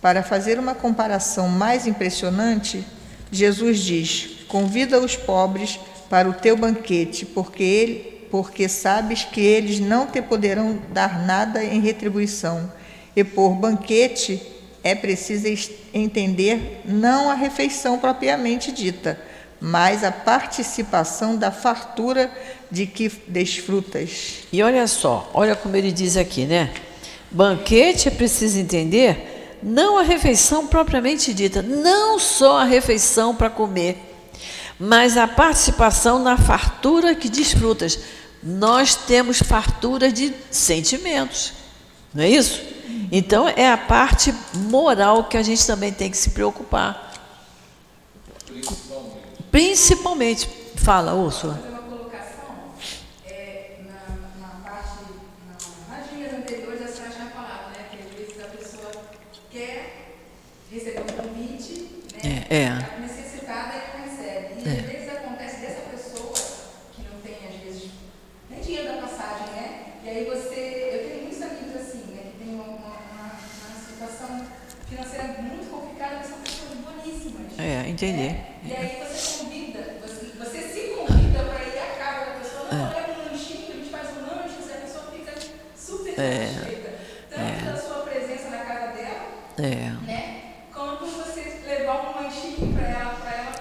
Para fazer uma comparação mais impressionante, Jesus diz: convida os pobres para o teu banquete, porque sabes que eles não te poderão dar nada em retribuição. E por banquete é preciso entender não a refeição propriamente dita, mas a participação da fartura de que desfrutas. E olha só, olha como ele diz aqui, né? Banquete é preciso entender não a refeição propriamente dita, não só a refeição para comer, mas a participação na fartura que desfrutas. Nós temos fartura de sentimentos, não é isso? Então, é a parte moral que a gente também tem que se preocupar. Principalmente. Fala, Úrsula. Vou fazer uma colocação. Nas dias anteriores, a senhora tinha falado, né? Que às vezes a pessoa quer receber um convite, né? Está necessitada e não recebe. E às vezes acontece dessa pessoa que não tem, às vezes, nem dinheiro da passagem, né? E aí eu tenho muitos amigos assim, né? Que tem uma situação financeira muito complicada, mas são pessoas boníssimas. Entendi. Né? E aí você se convida para ir à casa da pessoa, não, leva um lanchinho, a gente faz um lanche, a pessoa fica super satisfeita. Tanto da sua presença na casa dela, né? Quanto você levar um lanchinho para ela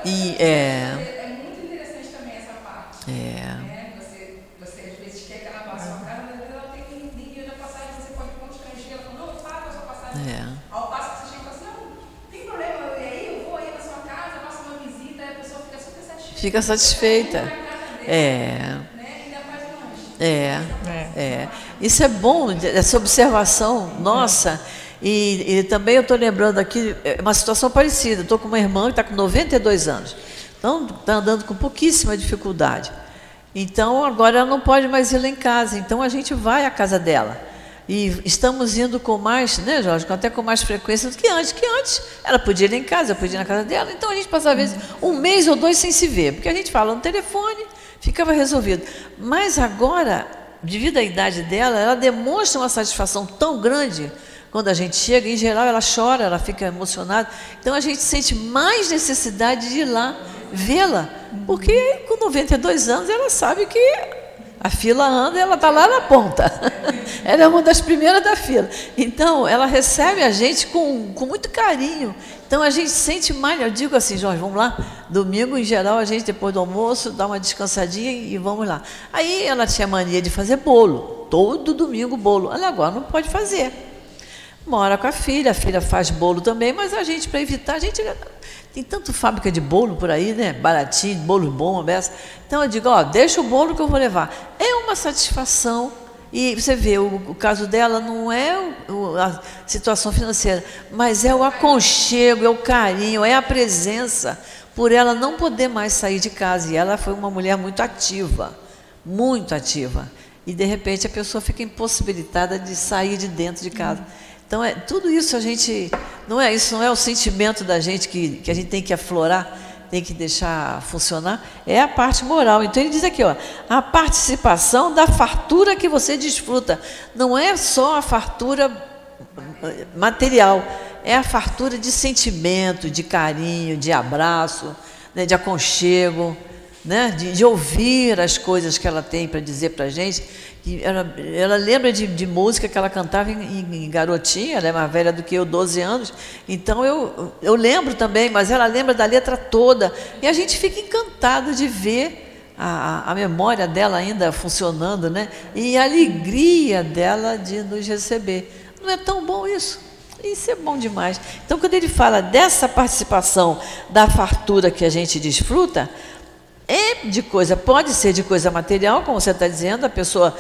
é muito interessante também essa parte. Né? Você às vezes quer que ela vá à sua casa, mas às vezes ela tem dinheiro da passagem, você pode constranger, ela fala, não, paga a sua passagem. Ao passo que você chega e fala assim, não tem problema, eu vou aí na sua casa, eu faço uma visita, a pessoa fica super satisfeita. Fica satisfeita. Né? Ainda faz lanche. Isso é bom, essa observação nossa. E também eu estou lembrando aqui uma situação parecida. Estou com uma irmã que está com 92 anos. Então, está andando com pouquíssima dificuldade. Então, agora ela não pode mais ir lá em casa. Então, a gente vai à casa dela. E estamos indo com mais, né, Jorge? Até com mais frequência do que antes. Que antes ela podia ir lá em casa, eu podia ir na casa dela. Então, a gente passava, às vezes, um mês ou dois sem se ver. Porque a gente fala no telefone, ficava resolvido. Mas agora, devido à idade dela, ela demonstra uma satisfação tão grande quando a gente chega. Em geral, ela chora, ela fica emocionada. Então, a gente sente mais necessidade de ir lá vê-la. Porque com 92 anos, ela sabe que a fila anda e ela está lá na ponta. Ela é uma das primeiras da fila. Então, ela recebe a gente com muito carinho. Então, a gente sente mais. Eu digo assim, Jorge, vamos lá? Domingo, em geral, a gente, depois do almoço, dá uma descansadinha e vamos lá. Aí, ela tinha mania de fazer bolo. Todo domingo, bolo. Ela agora não pode fazer. Mora com a filha faz bolo também, mas a gente, para evitar, a gente... Tem tanto fábrica de bolo por aí, né? Baratinho, bolo bom, beça. Então eu digo, deixa o bolo que eu vou levar. É uma satisfação. E você vê, o caso dela não é a situação financeira, mas é o aconchego, é o carinho, é a presença, por ela não poder mais sair de casa. E ela foi uma mulher muito ativa, muito ativa. E, de repente, a pessoa fica impossibilitada de sair de dentro de casa. Então, tudo isso a gente... Isso não é o sentimento da gente que a gente tem que aflorar, tem que deixar funcionar, é a parte moral. Então, ele diz aqui, a participação da fartura que você desfruta. Não é só a fartura material, é a fartura de sentimento, de carinho, de abraço, né, de aconchego, né, de ouvir as coisas que ela tem para dizer para a gente. Ela lembra de música que ela cantava em garotinha, ela é mais velha do que eu, 12 anos, então eu lembro também, mas ela lembra da letra toda, e a gente fica encantado de ver a memória dela ainda funcionando, né? E a alegria dela de nos receber. Não é tão bom isso? Isso é bom demais. Então, quando ele fala dessa participação da fartura que a gente desfruta, pode ser de coisa material, como você está dizendo, a pessoa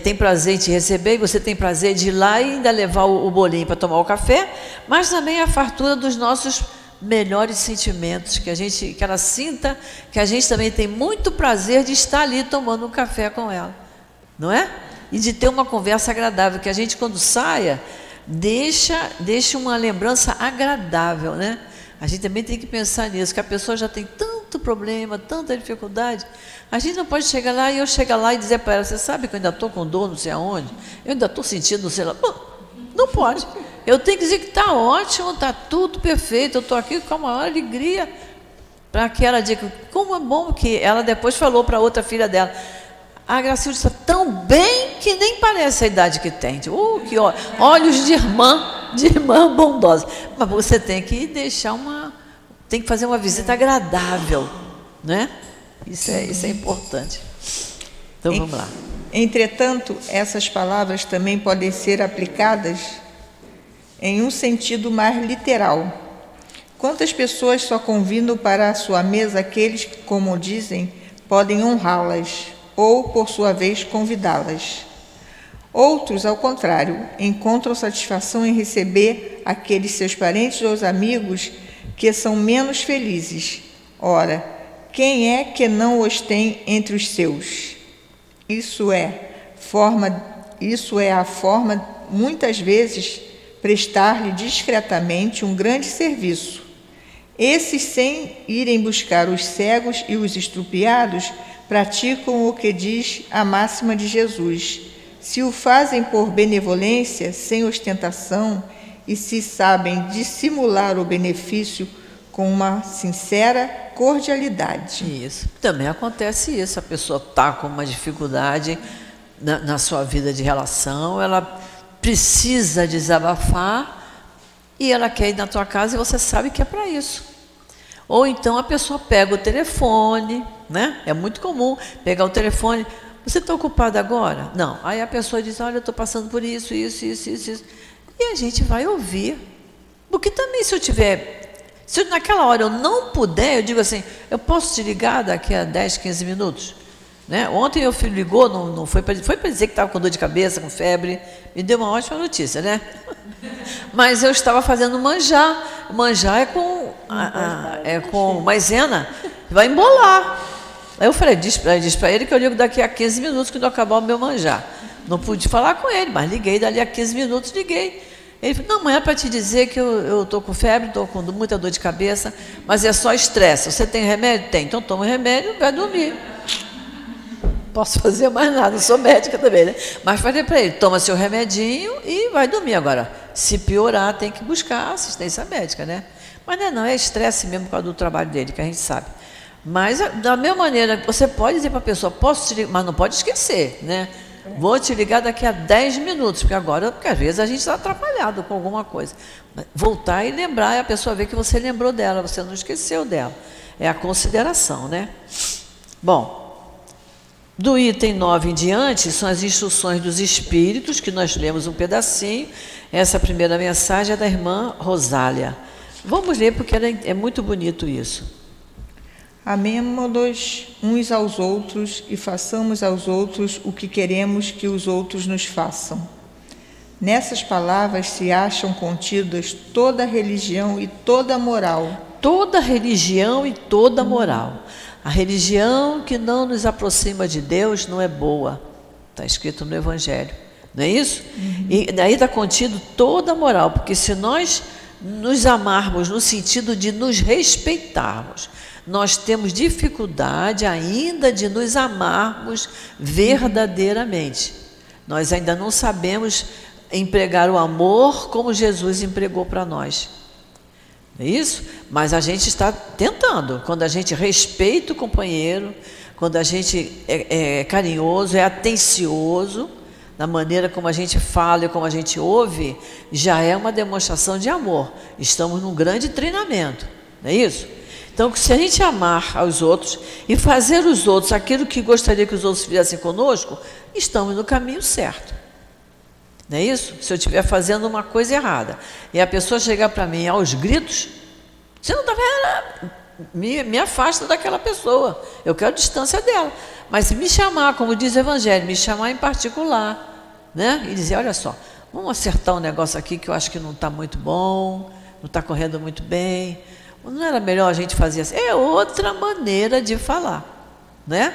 tem prazer em te receber, e você tem prazer de ir lá e ainda levar o bolinho para tomar o café, mas também a fartura dos nossos melhores sentimentos, que ela sinta que a gente também tem muito prazer de estar ali tomando um café com ela, não é? E de ter uma conversa agradável, que a gente, quando saia, deixa uma lembrança agradável, né? A gente também tem que pensar nisso, que a pessoa já tem tanto problema, tanta dificuldade. A gente não pode chegar lá e eu chegar lá e dizer para ela, você sabe que eu ainda estou com dor não sei aonde? Eu ainda estou sentindo não sei lá. Não pode. Eu tenho que dizer que está ótimo, está tudo perfeito, eu estou aqui com a maior alegria. para que ela diga como é bom que ela depois falou para outra filha dela. A Gracilde está tão bem que nem parece a idade que tem. Tipo, que olhos de irmã bondosa. Mas você tem que deixar tem que fazer uma visita agradável, né? Isso é importante. Então vamos lá. Entretanto, essas palavras também podem ser aplicadas em um sentido mais literal. Quantas pessoas só convidam para a sua mesa aqueles que, como dizem, podem honrá-las, ou, por sua vez, convidá-las. Outros, ao contrário, encontram satisfação em receber aqueles seus parentes ou amigos que são menos felizes. Ora, quem é que não os tem entre os seus? Isso é a forma, muitas vezes, prestar-lhe discretamente um grande serviço. Esses, sem irem buscar os cegos e os estrupiados, praticam o que diz a máxima de Jesus. Se o fazem por benevolência, sem ostentação, e se sabem dissimular o benefício com uma sincera cordialidade. Isso. Também acontece isso. A pessoa está com uma dificuldade na sua vida de relação, ela precisa desabafar e ela quer ir na tua casa e você sabe que é para isso. Ou então a pessoa pega o telefone, né? É muito comum pegar o telefone. Você está ocupado agora? Não. Aí a pessoa diz, olha, eu estou passando por isso. E a gente vai ouvir. Porque também se naquela hora eu não puder, eu digo assim, eu posso te ligar daqui a 10, 15 minutos? Né? Ontem meu filho ligou, não foi para dizer que estava com dor de cabeça, com febre, me deu uma ótima notícia, né? Mas eu estava fazendo manjar. Manjar é com maisena, vai embolar. Aí eu falei, diz para ele que eu ligo daqui a 15 minutos quando acabar o meu manjar. Não pude falar com ele, mas liguei dali a 15 minutos, liguei. Ele falou, não, mas é para te dizer que eu estou com febre, estou com muita dor de cabeça, mas é só estresse. Você tem remédio? Tem. Então toma o remédio e vai dormir. Posso fazer mais nada, sou médica também, né? Mas falei para ele, toma seu remedinho e vai dormir. Agora, se piorar, tem que buscar assistência médica, né? Mas não é estresse mesmo por causa do trabalho dele, que a gente sabe. Mas, da mesma maneira, você pode dizer para a pessoa, posso te ligar, mas não pode esquecer, né? Vou te ligar daqui a 10 minutos, porque às vezes a gente está atrapalhado com alguma coisa. Voltar e lembrar, e a pessoa vê que você lembrou dela, você não esqueceu dela. É a consideração, né? Bom, do item 9 em diante, são as instruções dos espíritos, que nós lemos um pedacinho. Essa primeira mensagem é da irmã Rosália. Vamos ler, porque é muito bonito isso. Amemo-nos uns aos outros e façamos aos outros o que queremos que os outros nos façam. Nessas palavras se acham contidas toda a religião e toda a moral. Toda religião e toda moral. A religião que não nos aproxima de Deus não é boa. Está escrito no Evangelho. Não é isso? E daí está contido toda a moral, porque se nós nos amarmos no sentido de nos respeitarmos, nós temos dificuldade ainda de nos amarmos verdadeiramente. Nós ainda não sabemos empregar o amor como Jesus empregou para nós. É isso? Mas a gente está tentando. Quando a gente respeita o companheiro, quando a gente é carinhoso, é atencioso, na maneira como a gente fala e como a gente ouve, já é uma demonstração de amor. Estamos num grande treinamento, não é isso? Então, se a gente amar aos outros e fazer os outros aquilo que gostaria que os outros fizessem conosco, estamos no caminho certo. Não é isso? Se eu estiver fazendo uma coisa errada e a pessoa chegar para mim aos gritos, você não está vendo? Me afasta daquela pessoa. Eu quero distância dela. Mas se me chamar, como diz o Evangelho, me chamar em particular, né? E dizer, olha só, vamos acertar um negócio aqui que eu acho que não está muito bom, não está correndo muito bem. Não era melhor a gente fazer assim? É outra maneira de falar, né?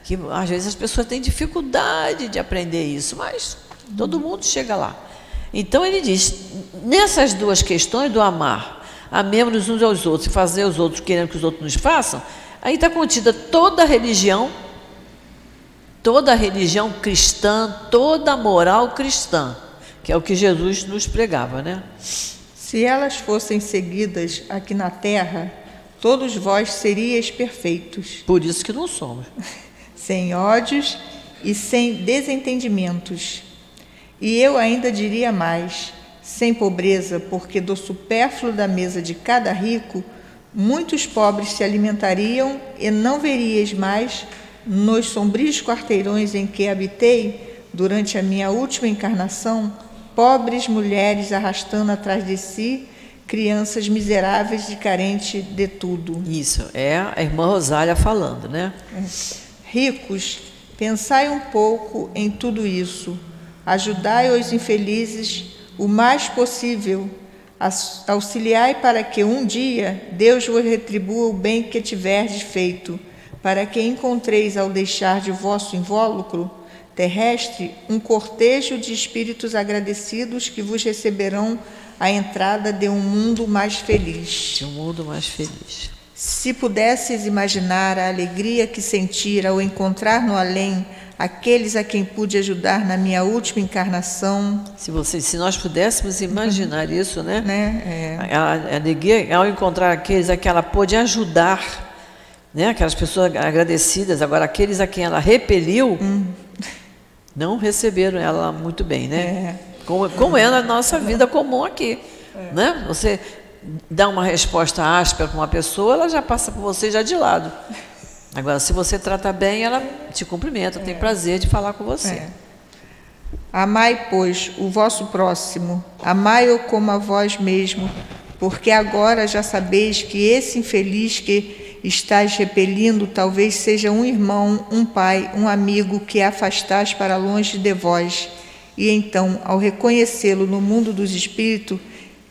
Que às vezes as pessoas têm dificuldade de aprender isso, mas todo mundo chega lá. Então ele diz, nessas duas questões do amar, amemos uns aos outros e fazer os outros querendo que os outros nos façam, aí está contida toda a religião cristã, toda a moral cristã, que é o que Jesus nos pregava, né? Se elas fossem seguidas aqui na terra, todos vós seríeis perfeitos, Por isso que não somos. sem ódios e sem desentendimentos. E eu ainda diria mais, sem pobreza, porque do supérfluo da mesa de cada rico, muitos pobres se alimentariam, e não veríeis mais, nos sombrios quarteirões em que habitei, durante a minha última encarnação, pobres mulheres arrastando atrás de si crianças miseráveis e carentes de tudo. Isso, é a irmã Rosália falando, né? Ricos, pensai um pouco em tudo isso, ajudai os infelizes o mais possível, auxiliai para que um dia Deus vos retribua o bem que tiverdes feito, para que encontreis ao deixar de vosso invólucro terrestre um cortejo de espíritos agradecidos que vos receberão a entrada de um mundo mais feliz. De um mundo mais feliz. Se pudesses imaginar a alegria que sentir ao encontrar no além aqueles a quem pude ajudar na minha última encarnação. Se nós pudéssemos imaginar isso, né? É. A alegria ao encontrar aqueles a quem ela pôde ajudar, né? Aquelas pessoas agradecidas, agora aqueles a quem ela repeliu, não receberam ela muito bem, né? Como é na nossa vida comum aqui, né? Você dá uma resposta áspera para uma pessoa, ela já passa por você já de lado. Agora, se você trata bem, ela te cumprimenta, tem prazer de falar com você. Amai, pois, o vosso próximo, amai-o como a vós mesmo, porque agora já sabeis que esse infeliz que estáis repelindo talvez seja um irmão, um pai, um amigo que afastais para longe de vós. E então, ao reconhecê-lo no mundo dos espíritos,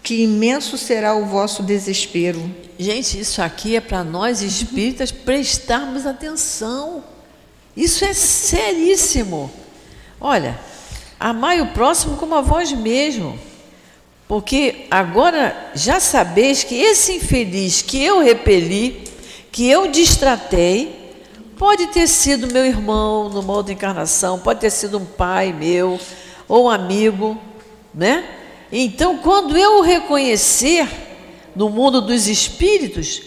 que imenso será o vosso desespero. Gente, isso aqui é para nós espíritas prestarmos atenção. Isso é seríssimo. Olha, amai o próximo como a vós mesmo, porque agora já sabeis que esse infeliz que eu repeli, que eu distratei, pode ter sido meu irmão numa outra encarnação, pode ter sido um pai meu, ou um amigo, né? Então, quando eu o reconhecer no mundo dos espíritos,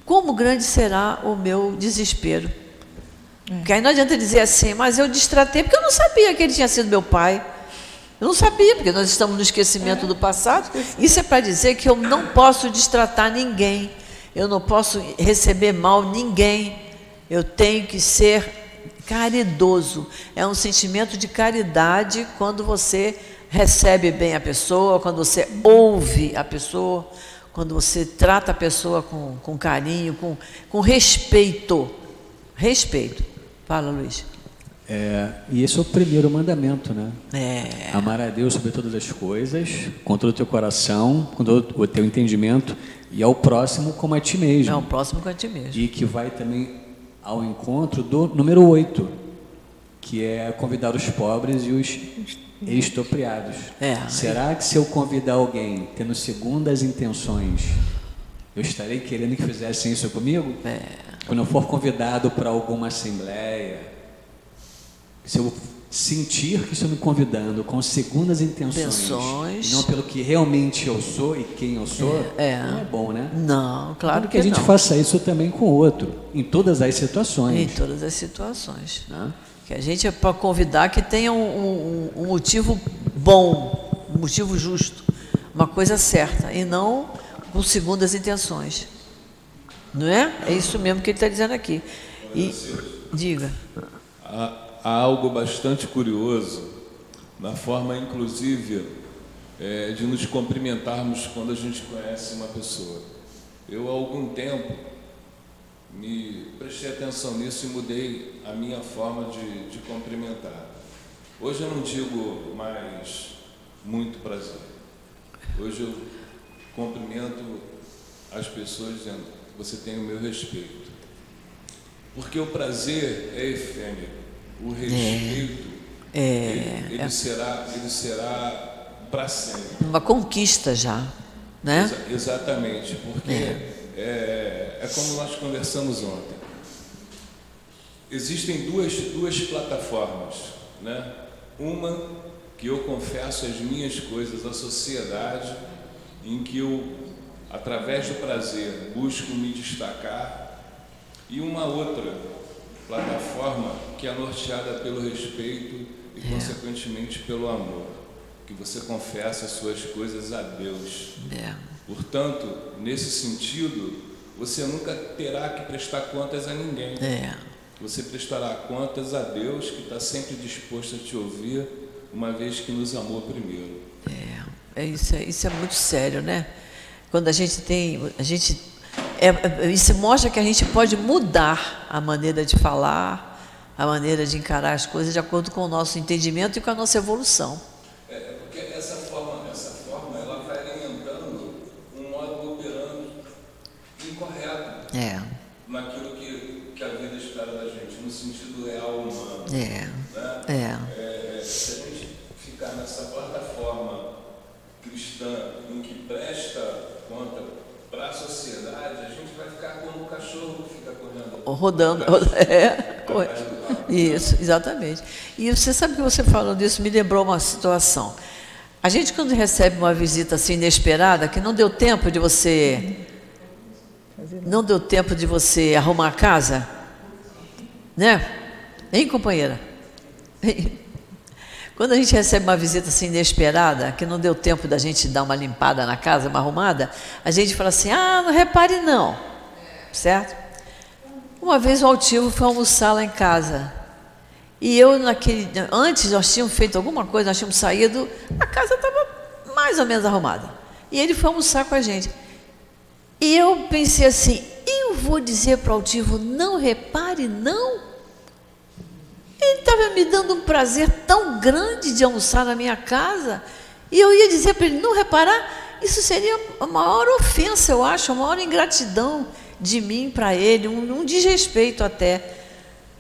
como grande será o meu desespero. Porque aí não adianta dizer assim, mas eu distratei, porque eu não sabia que ele tinha sido meu pai. Eu não sabia, porque nós estamos no esquecimento do passado. Isso é para dizer que eu não posso distratar ninguém, eu não posso receber mal ninguém, eu tenho que ser caridoso. É um sentimento de caridade quando você recebe bem a pessoa, quando você ouve a pessoa, quando você trata a pessoa com carinho, com respeito. Respeito. Fala, Luiz. E esse é o primeiro mandamento, né? Amar a Deus sobre todas as coisas, com todo o teu coração, com todo o teu entendimento, e ao próximo como a ti mesmo. Ao próximo como a ti mesmo. E que vai também ao encontro do número 8, que é convidar os pobres e os expropriados. Será que se eu convidar alguém tendo segundas intenções, eu estarei querendo que fizessem isso comigo? Quando eu for convidado para alguma assembleia, se eu sentir que estou me convidando com segundas intenções, e não pelo que realmente eu sou e quem eu sou, não é bom, né? Não, claro então, que a gente faça isso também com o outro, em todas as situações. Em todas as situações, né? Que a gente é para convidar que tenha um motivo bom, um motivo justo, uma coisa certa, e não com segundas intenções. Não é? É isso mesmo que ele está dizendo aqui. E, diga. Há algo bastante curioso na forma, inclusive, de nos cumprimentarmos quando a gente conhece uma pessoa. Eu, há algum tempo, me prestei atenção nisso e mudei a minha forma de cumprimentar. Hoje eu não digo mais muito prazer. Hoje eu cumprimento as pessoas dizendo: você tem o meu respeito. Porque o prazer é efêmero. O respeito, ele será para sempre. Uma conquista já, né? Exatamente, porque é como nós conversamos ontem. Existem duas plataformas, né? Uma que eu confesso as minhas coisas à sociedade, em que eu através do prazer, busco me destacar, e uma outra plataforma que é norteada pelo respeito e, consequentemente, pelo amor, que você confessa as suas coisas a Deus. Portanto, nesse sentido, você nunca terá que prestar contas a ninguém. Você prestará contas a Deus, que está sempre disposto a te ouvir, uma vez que nos amou primeiro. Isso é muito sério, né? Quando a gente tem... isso mostra que a gente pode mudar a maneira de falar, a maneira de encarar as coisas de acordo com o nosso entendimento e com a nossa evolução. Porque essa forma ela vai alimentando um modo operando incorreto naquilo que a vida espera da gente, no sentido real humano. Se a gente ficar nessa plataforma cristã em que presta conta para a sociedade, a gente vai ficar como o cachorro que fica rodando. Isso, exatamente. E você sabe que você falando disso me lembrou uma situação. A gente, quando recebe uma visita assim inesperada, que não deu tempo de você arrumar a casa, né? Hein, companheira? Quando a gente recebe uma visita assim inesperada, que não deu tempo da gente dar uma limpada na casa, uma arrumada, a gente fala assim, não repare não, certo? Uma vez o Altivo foi almoçar lá em casa, e eu antes nós tínhamos feito alguma coisa, nós tínhamos saído, a casa estava mais ou menos arrumada, e ele foi almoçar com a gente, e eu pensei assim, eu vou dizer para o Altivo, não repare não? Ele estava me dando um prazer tão grande de almoçar na minha casa, e eu ia dizer para ele não reparar, isso seria a maior ofensa, eu acho, a maior ingratidão de mim para ele, um desrespeito até.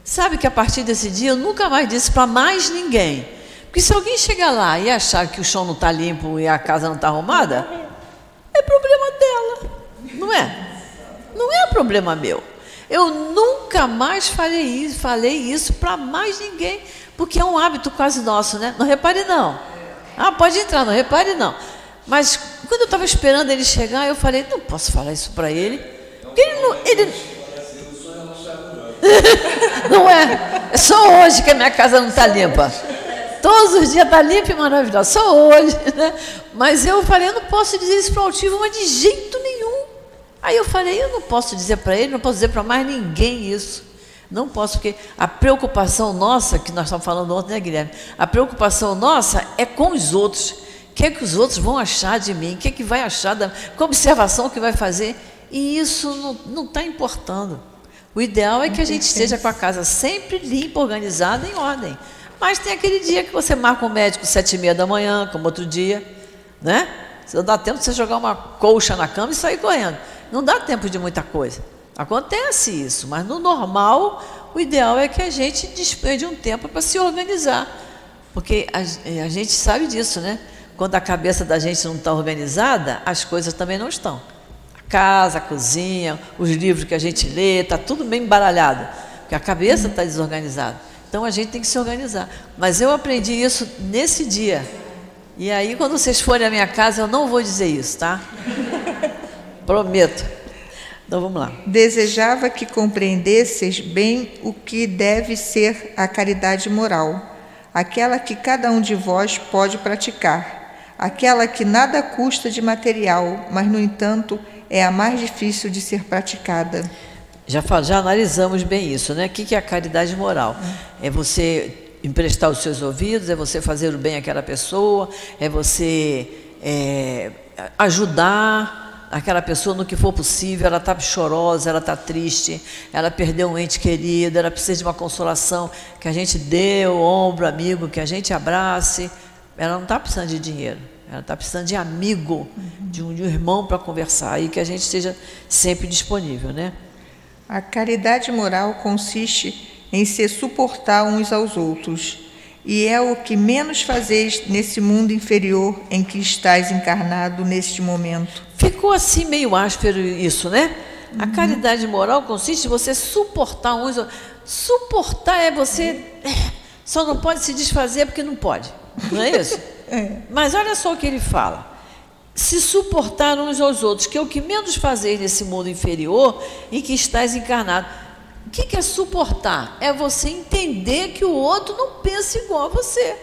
Sabe que a partir desse dia eu nunca mais disse para mais ninguém, porque se alguém chegar lá e achar que o chão não está limpo e a casa não está arrumada, é problema dela, não é? Não é problema meu. Eu nunca mais falei isso para mais ninguém, porque é um hábito quase nosso, né? Não repare não. Pode entrar, não repare não. Mas quando eu estava esperando ele chegar, eu falei, não posso falar isso para ele. Porque ele não é só hoje que a minha casa não está limpa. Todos os dias está limpa e maravilhosa, só hoje, né? Mas eu falei, eu não posso dizer isso para o Altivo, mas de jeito nenhum. Aí eu falei, eu não posso dizer para ele, não posso dizer para mais ninguém isso. Não posso, porque a preocupação nossa, que nós estávamos falando ontem, né, Guilherme? A preocupação nossa é com os outros. O que é que os outros vão achar de mim? O que é que vai achar qual observação que vai fazer? E isso não está importando. O ideal é que a gente esteja com a casa sempre limpa, organizada, em ordem. Mas tem aquele dia que você marca um médico 7h30 da manhã, como outro dia, né? Não dá tempo de você jogar uma colcha na cama e sair correndo. Não dá tempo de muita coisa. Acontece isso, mas no normal, o ideal é que a gente disponha de um tempo para se organizar. Porque a gente sabe disso, né? Quando a cabeça da gente não está organizada, as coisas também não estão. A casa, a cozinha, os livros que a gente lê, está tudo bem embaralhado, porque a cabeça está desorganizada. Então a gente tem que se organizar. Mas eu aprendi isso nesse dia. E aí, quando vocês forem à minha casa, eu não vou dizer isso, tá? Prometo. Então, vamos lá. Desejava que compreendesseis bem o que deve ser a caridade moral, aquela que cada um de vós pode praticar, aquela que nada custa de material, mas, no entanto, é a mais difícil de ser praticada. Já analisamos bem isso, né? O que é a caridade moral? É você emprestar os seus ouvidos, é você fazer o bem àquela pessoa, é você ajudar aquela pessoa no que for possível. Ela está chorosa, ela está triste, ela perdeu um ente querido, ela precisa de uma consolação, que a gente dê o ombro amigo, que a gente abrace. Ela não está precisando de dinheiro, ela está precisando de amigo, de um irmão para conversar, e que a gente esteja sempre disponível, né? A caridade moral consiste em se suportar uns aos outros, e é o que menos fazeis nesse mundo inferior em que estáis encarnado neste momento. Ficou assim meio áspero isso, né? A caridade moral consiste em você suportar uns. Suportar é você só não pode se desfazer porque não pode, não é isso? Mas olha só o que ele fala. se suportar uns aos outros, que é o que menos fazer nesse mundo inferior em que estás encarnado. O que é suportar? É você entender que o outro não pensa igual a você.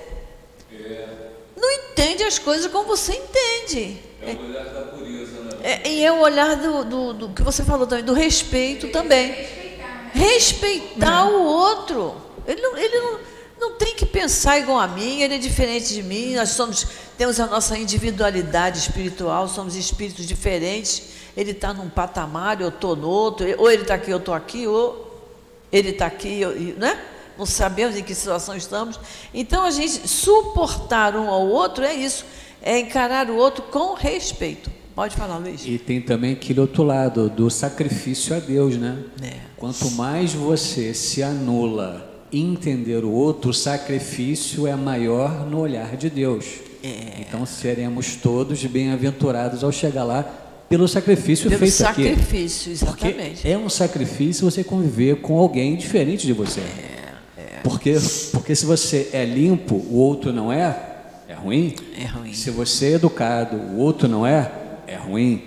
Não entende as coisas como você entende. É o olhar da pureza, né? E é o olhar do que você falou também, do respeito também. Respeitar o outro. Ele não tem que pensar igual a mim, ele é diferente de mim, temos a nossa individualidade espiritual, somos espíritos diferentes, ele está num patamar, eu estou no outro, ou ele está aqui, eu estou aqui, ou ele está aqui, né? Não sabemos em que situação estamos. Então, a gente suportar um ao outro é isso, é encarar o outro com respeito. Pode falar, Luiz. E tem também aquele outro lado, do sacrifício a Deus, né? Quanto mais você se anula entender o outro, o sacrifício é maior no olhar de Deus. Então seremos todos bem-aventurados ao chegar lá pelo sacrifício feito aqui. Pelo sacrifício, exatamente. Porque é um sacrifício você conviver com alguém diferente de você. Porque se você é limpo, o outro não é ruim. É ruim. Se você é educado, o outro não é ruim.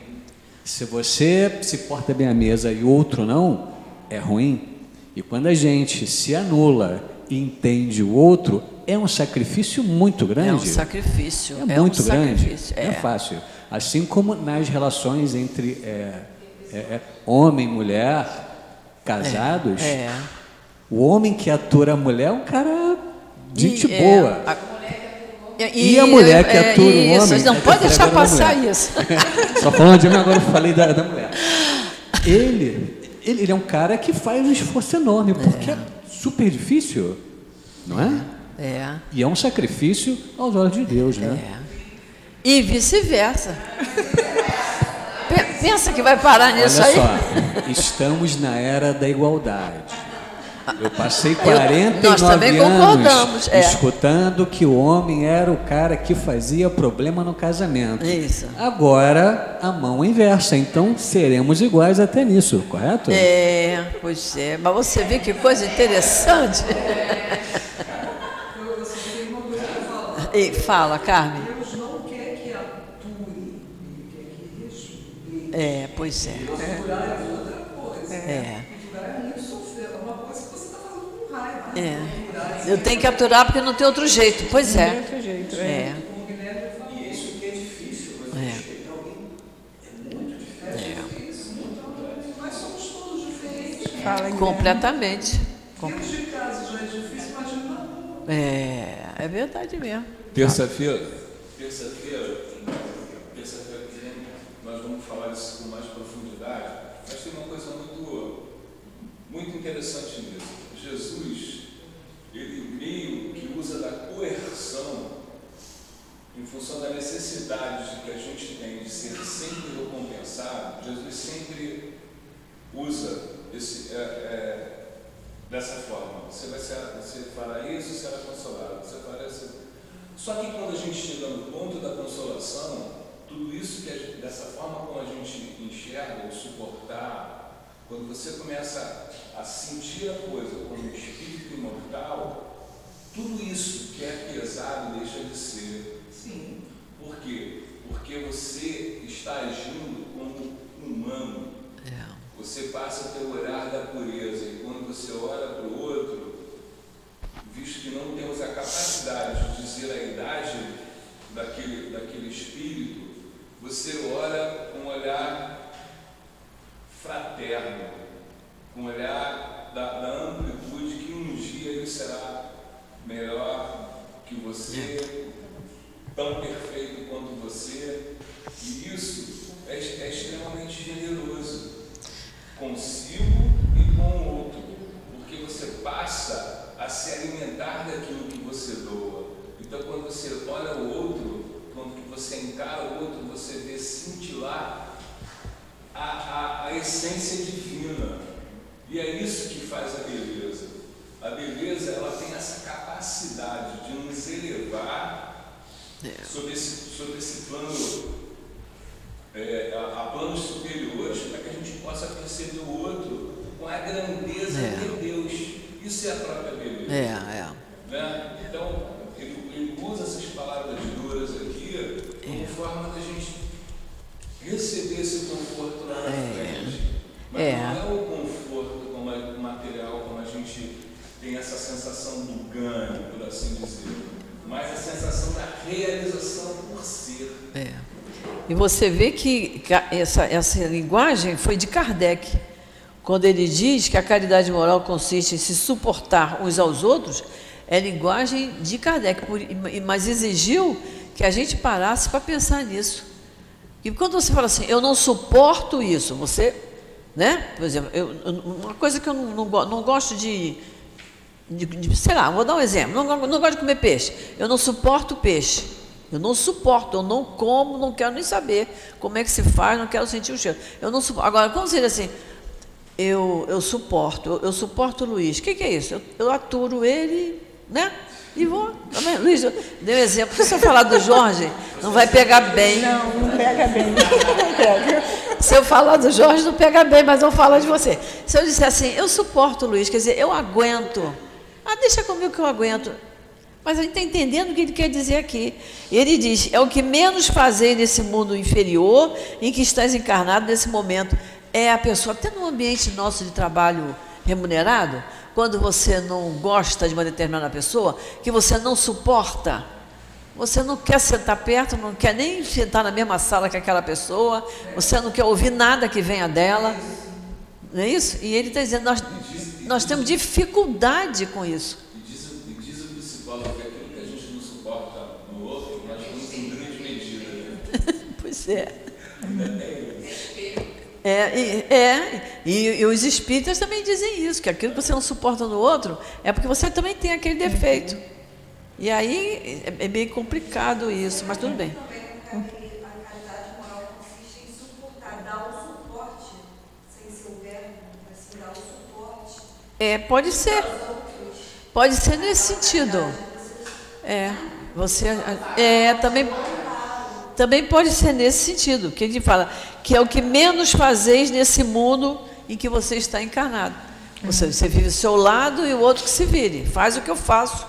Se você se porta bem à mesa e o outro não, é ruim. E quando a gente se anula e entende o outro, é um sacrifício muito grande. É um sacrifício. É muito grande. Não é fácil. Assim como nas relações entre homem e mulher, casados, o homem que atura a mulher é um cara de gente boa. E a mulher que atura o homem... Vocês não podem deixar passar isso. Só falando de mim, agora eu falei da mulher. Ele é um cara que faz um esforço enorme, porque é super difícil, não é? E é um sacrifício aos olhos de Deus, né? E vice-versa. Pensa que vai parar nisso aí? Olha só, estamos na era da igualdade. Eu passei 49 anos escutando que o homem era o cara que fazia problema no casamento. Isso. Agora, a mão é inversa, então seremos iguais até nisso, correto? Pois é. Mas você vê que coisa interessante. Fala, Carmen. Deus não quer que atue, Ele quer que respeite. Pois é. Aturar é outra coisa. Aturar é isso, é uma coisa que você está fazendo com raiva. Eu tenho que aturar porque não tem outro jeito. Pois é. Não tem outro jeito. E isso que é difícil, mas respeitar alguém é muito difícil. Nós somos todos diferentes. Completamente. Dentro de casa já é difícil, imagina na rua. É verdade mesmo. Terça-feira, nós vamos falar isso com mais profundidade, mas tem uma coisa muito interessante nisso. Jesus, ele meio que usa da coerção em função da necessidade que a gente tem de ser sempre recompensado. Jesus sempre usa dessa forma. Você fará isso, será consolado. Você fará isso. Só que quando a gente chega no ponto da consolação, tudo isso dessa forma como a gente enxerga ou suportar, quando você começa a sentir a coisa como um espírito imortal, tudo isso que é pesado deixa de ser. Sim. Por quê? Porque você está agindo como humano. Você passa a ter o olhar da pureza, e quando você olha para o outro, visto que não temos a capacidade de dizer a idade daquele espírito, você olha com um olhar fraterno, com um olhar da amplitude que um dia ele será melhor que você, tão perfeito quanto você, e isso é extremamente generoso consigo e com o outro, porque você passa a se alimentar daquilo que você doa. Então, quando você olha o outro, quando você encara o outro, você vê cintilar a essência divina. E é isso que faz a beleza. A beleza, ela tem essa capacidade de nos elevar sobre esse plano, a planos superiores, para que a gente possa perceber o outro com a grandeza de Deus. Isso é a própria beleza. Né? Então, ele usa essas palavras duras aqui como forma da gente ganho, por assim dizer, mas a sensação da realização por ser. E você vê que essa linguagem foi de Kardec, quando ele diz que a caridade moral consiste em se suportar uns aos outros, é linguagem de Kardec, mas exigiu que a gente parasse para pensar nisso. E quando você fala assim, eu não suporto isso, você, né? Por exemplo, uma coisa que eu não gosto de sei lá, vou dar um exemplo, não gosto de comer peixe, eu não suporto peixe. Eu não suporto, eu não como, não quero nem saber como é que se faz, não quero sentir o cheiro. Eu não suporto. Agora, como seria assim? Eu suporto o Luiz. O que é isso? Eu aturo ele, né? E vou. Luiz, dei um exemplo. Se eu falar do Jorge, não vai pegar bem. Não pega bem. Não pega. Se eu falar do Jorge, não pega bem, mas eu falo de você. Se eu disser assim, eu suporto o Luiz, quer dizer, eu aguento. Deixa comigo que eu aguento. Mas a gente está entendendo o que ele quer dizer aqui. Ele diz, é o que menos fazer nesse mundo inferior em que estás encarnado nesse momento. É a pessoa, até no ambiente nosso de trabalho remunerado, quando você não gosta de uma determinada pessoa, que você não suporta, você não quer sentar perto, não quer nem sentar na mesma sala que aquela pessoa, você não quer ouvir nada que venha dela, não é isso? E ele está dizendo, nós temos dificuldade com isso. Que aquilo que a gente não suporta no outro, nós temos em grande medida. Pois é. E os espíritas também dizem isso, que aquilo que você não suporta no outro é porque você também tem aquele defeito. E aí é bem complicado isso, mas tudo bem. A caridade moral consiste em suportar, dar o suporte, sem ser o verbo, assim, dar o suporte. Pode ser. Pode ser nesse sentido. Também pode ser nesse sentido, que ele fala que é o que menos fazeis nesse mundo em que você está encarnado. Ou seja, você vive ao seu lado e o outro que se vire, faz o que eu faço,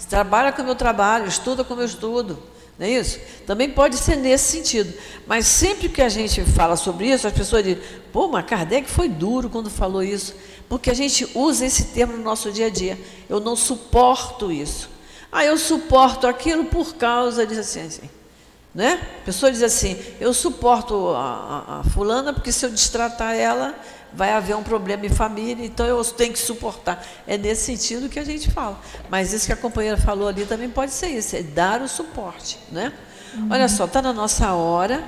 trabalha como eu trabalho, estuda como eu estudo, não é isso? Também pode ser nesse sentido, mas sempre que a gente fala sobre isso, as pessoas dizem, pô, mas Kardec foi duro quando falou isso, porque a gente usa esse termo no nosso dia a dia, eu não suporto isso. Eu suporto aquilo por causa disso assim. Né? A pessoa diz assim, eu suporto a fulana porque se eu destratar ela, vai haver um problema em família, então eu tenho que suportar. É nesse sentido que a gente fala. Mas isso que a companheira falou ali também pode ser isso, é dar o suporte. Né? Olha só, está na nossa hora,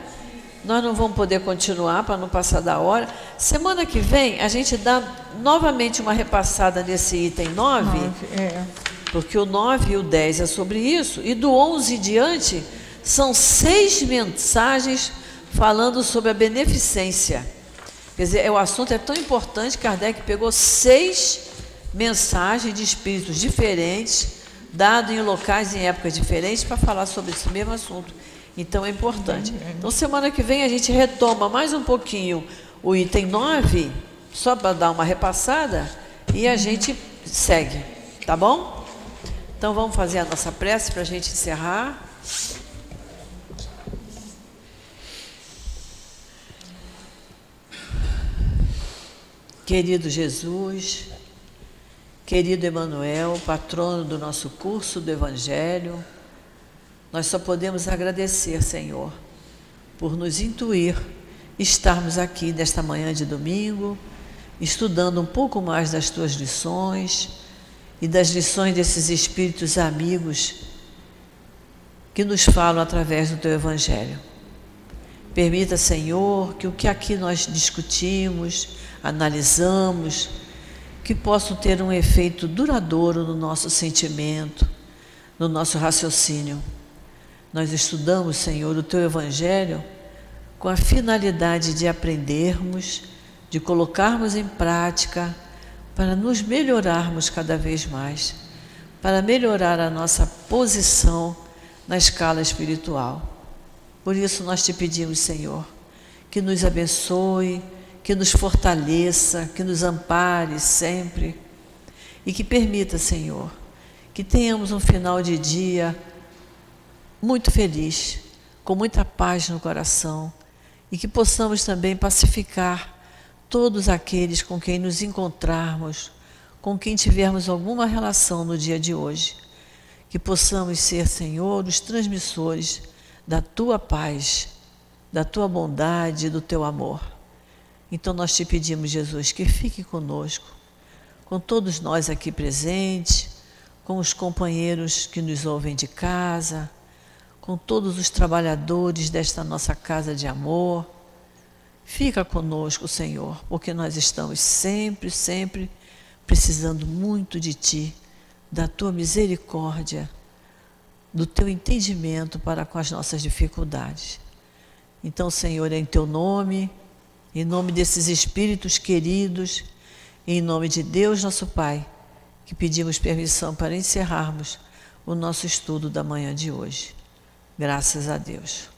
nós não vamos poder continuar para não passar da hora. Semana que vem, a gente dá novamente uma repassada nesse item 9, porque o 9 e o 10 é sobre isso, e do 11 em diante, são 6 mensagens falando sobre a beneficência. Quer dizer, o assunto é tão importante que Kardec pegou 6 mensagens de espíritos diferentes, dados em locais e em épocas diferentes, para falar sobre esse mesmo assunto. Então, é importante. Então, semana que vem, a gente retoma mais um pouquinho o item 9, só para dar uma repassada, e a gente segue. Tá bom? Então, vamos fazer a nossa prece para a gente encerrar. Querido Jesus, querido Emmanuel, patrono do nosso curso do Evangelho, nós só podemos agradecer, Senhor, por nos intuir estarmos aqui nesta manhã de domingo, estudando um pouco mais das Tuas lições e das lições desses espíritos amigos que nos falam através do Teu Evangelho. Permita, Senhor, que o que aqui nós discutimos, analisamos, que possam ter um efeito duradouro no nosso sentimento, no nosso raciocínio. Nós estudamos, Senhor, o Teu Evangelho com a finalidade de aprendermos, de colocarmos em prática, para nos melhorarmos cada vez mais, para melhorar a nossa posição na escala espiritual. Por isso nós Te pedimos, Senhor, que nos abençoe, que nos fortaleça, que nos ampare sempre e que permita, Senhor, que tenhamos um final de dia muito feliz, com muita paz no coração e que possamos também pacificar todos aqueles com quem nos encontrarmos, com quem tivermos alguma relação no dia de hoje. Que possamos ser, Senhor, os transmissores da Tua paz, da Tua bondade e do Teu amor. Então nós te pedimos, Jesus, que fique conosco, com todos nós aqui presentes, com os companheiros que nos ouvem de casa, com todos os trabalhadores desta nossa casa de amor. Fica conosco, Senhor, porque nós estamos sempre, sempre precisando muito de Ti, da Tua misericórdia, do Teu entendimento para com as nossas dificuldades. Então, Senhor, é em Teu nome, em nome desses espíritos queridos, em nome de Deus, nosso Pai, que pedimos permissão para encerrarmos o nosso estudo da manhã de hoje. Graças a Deus.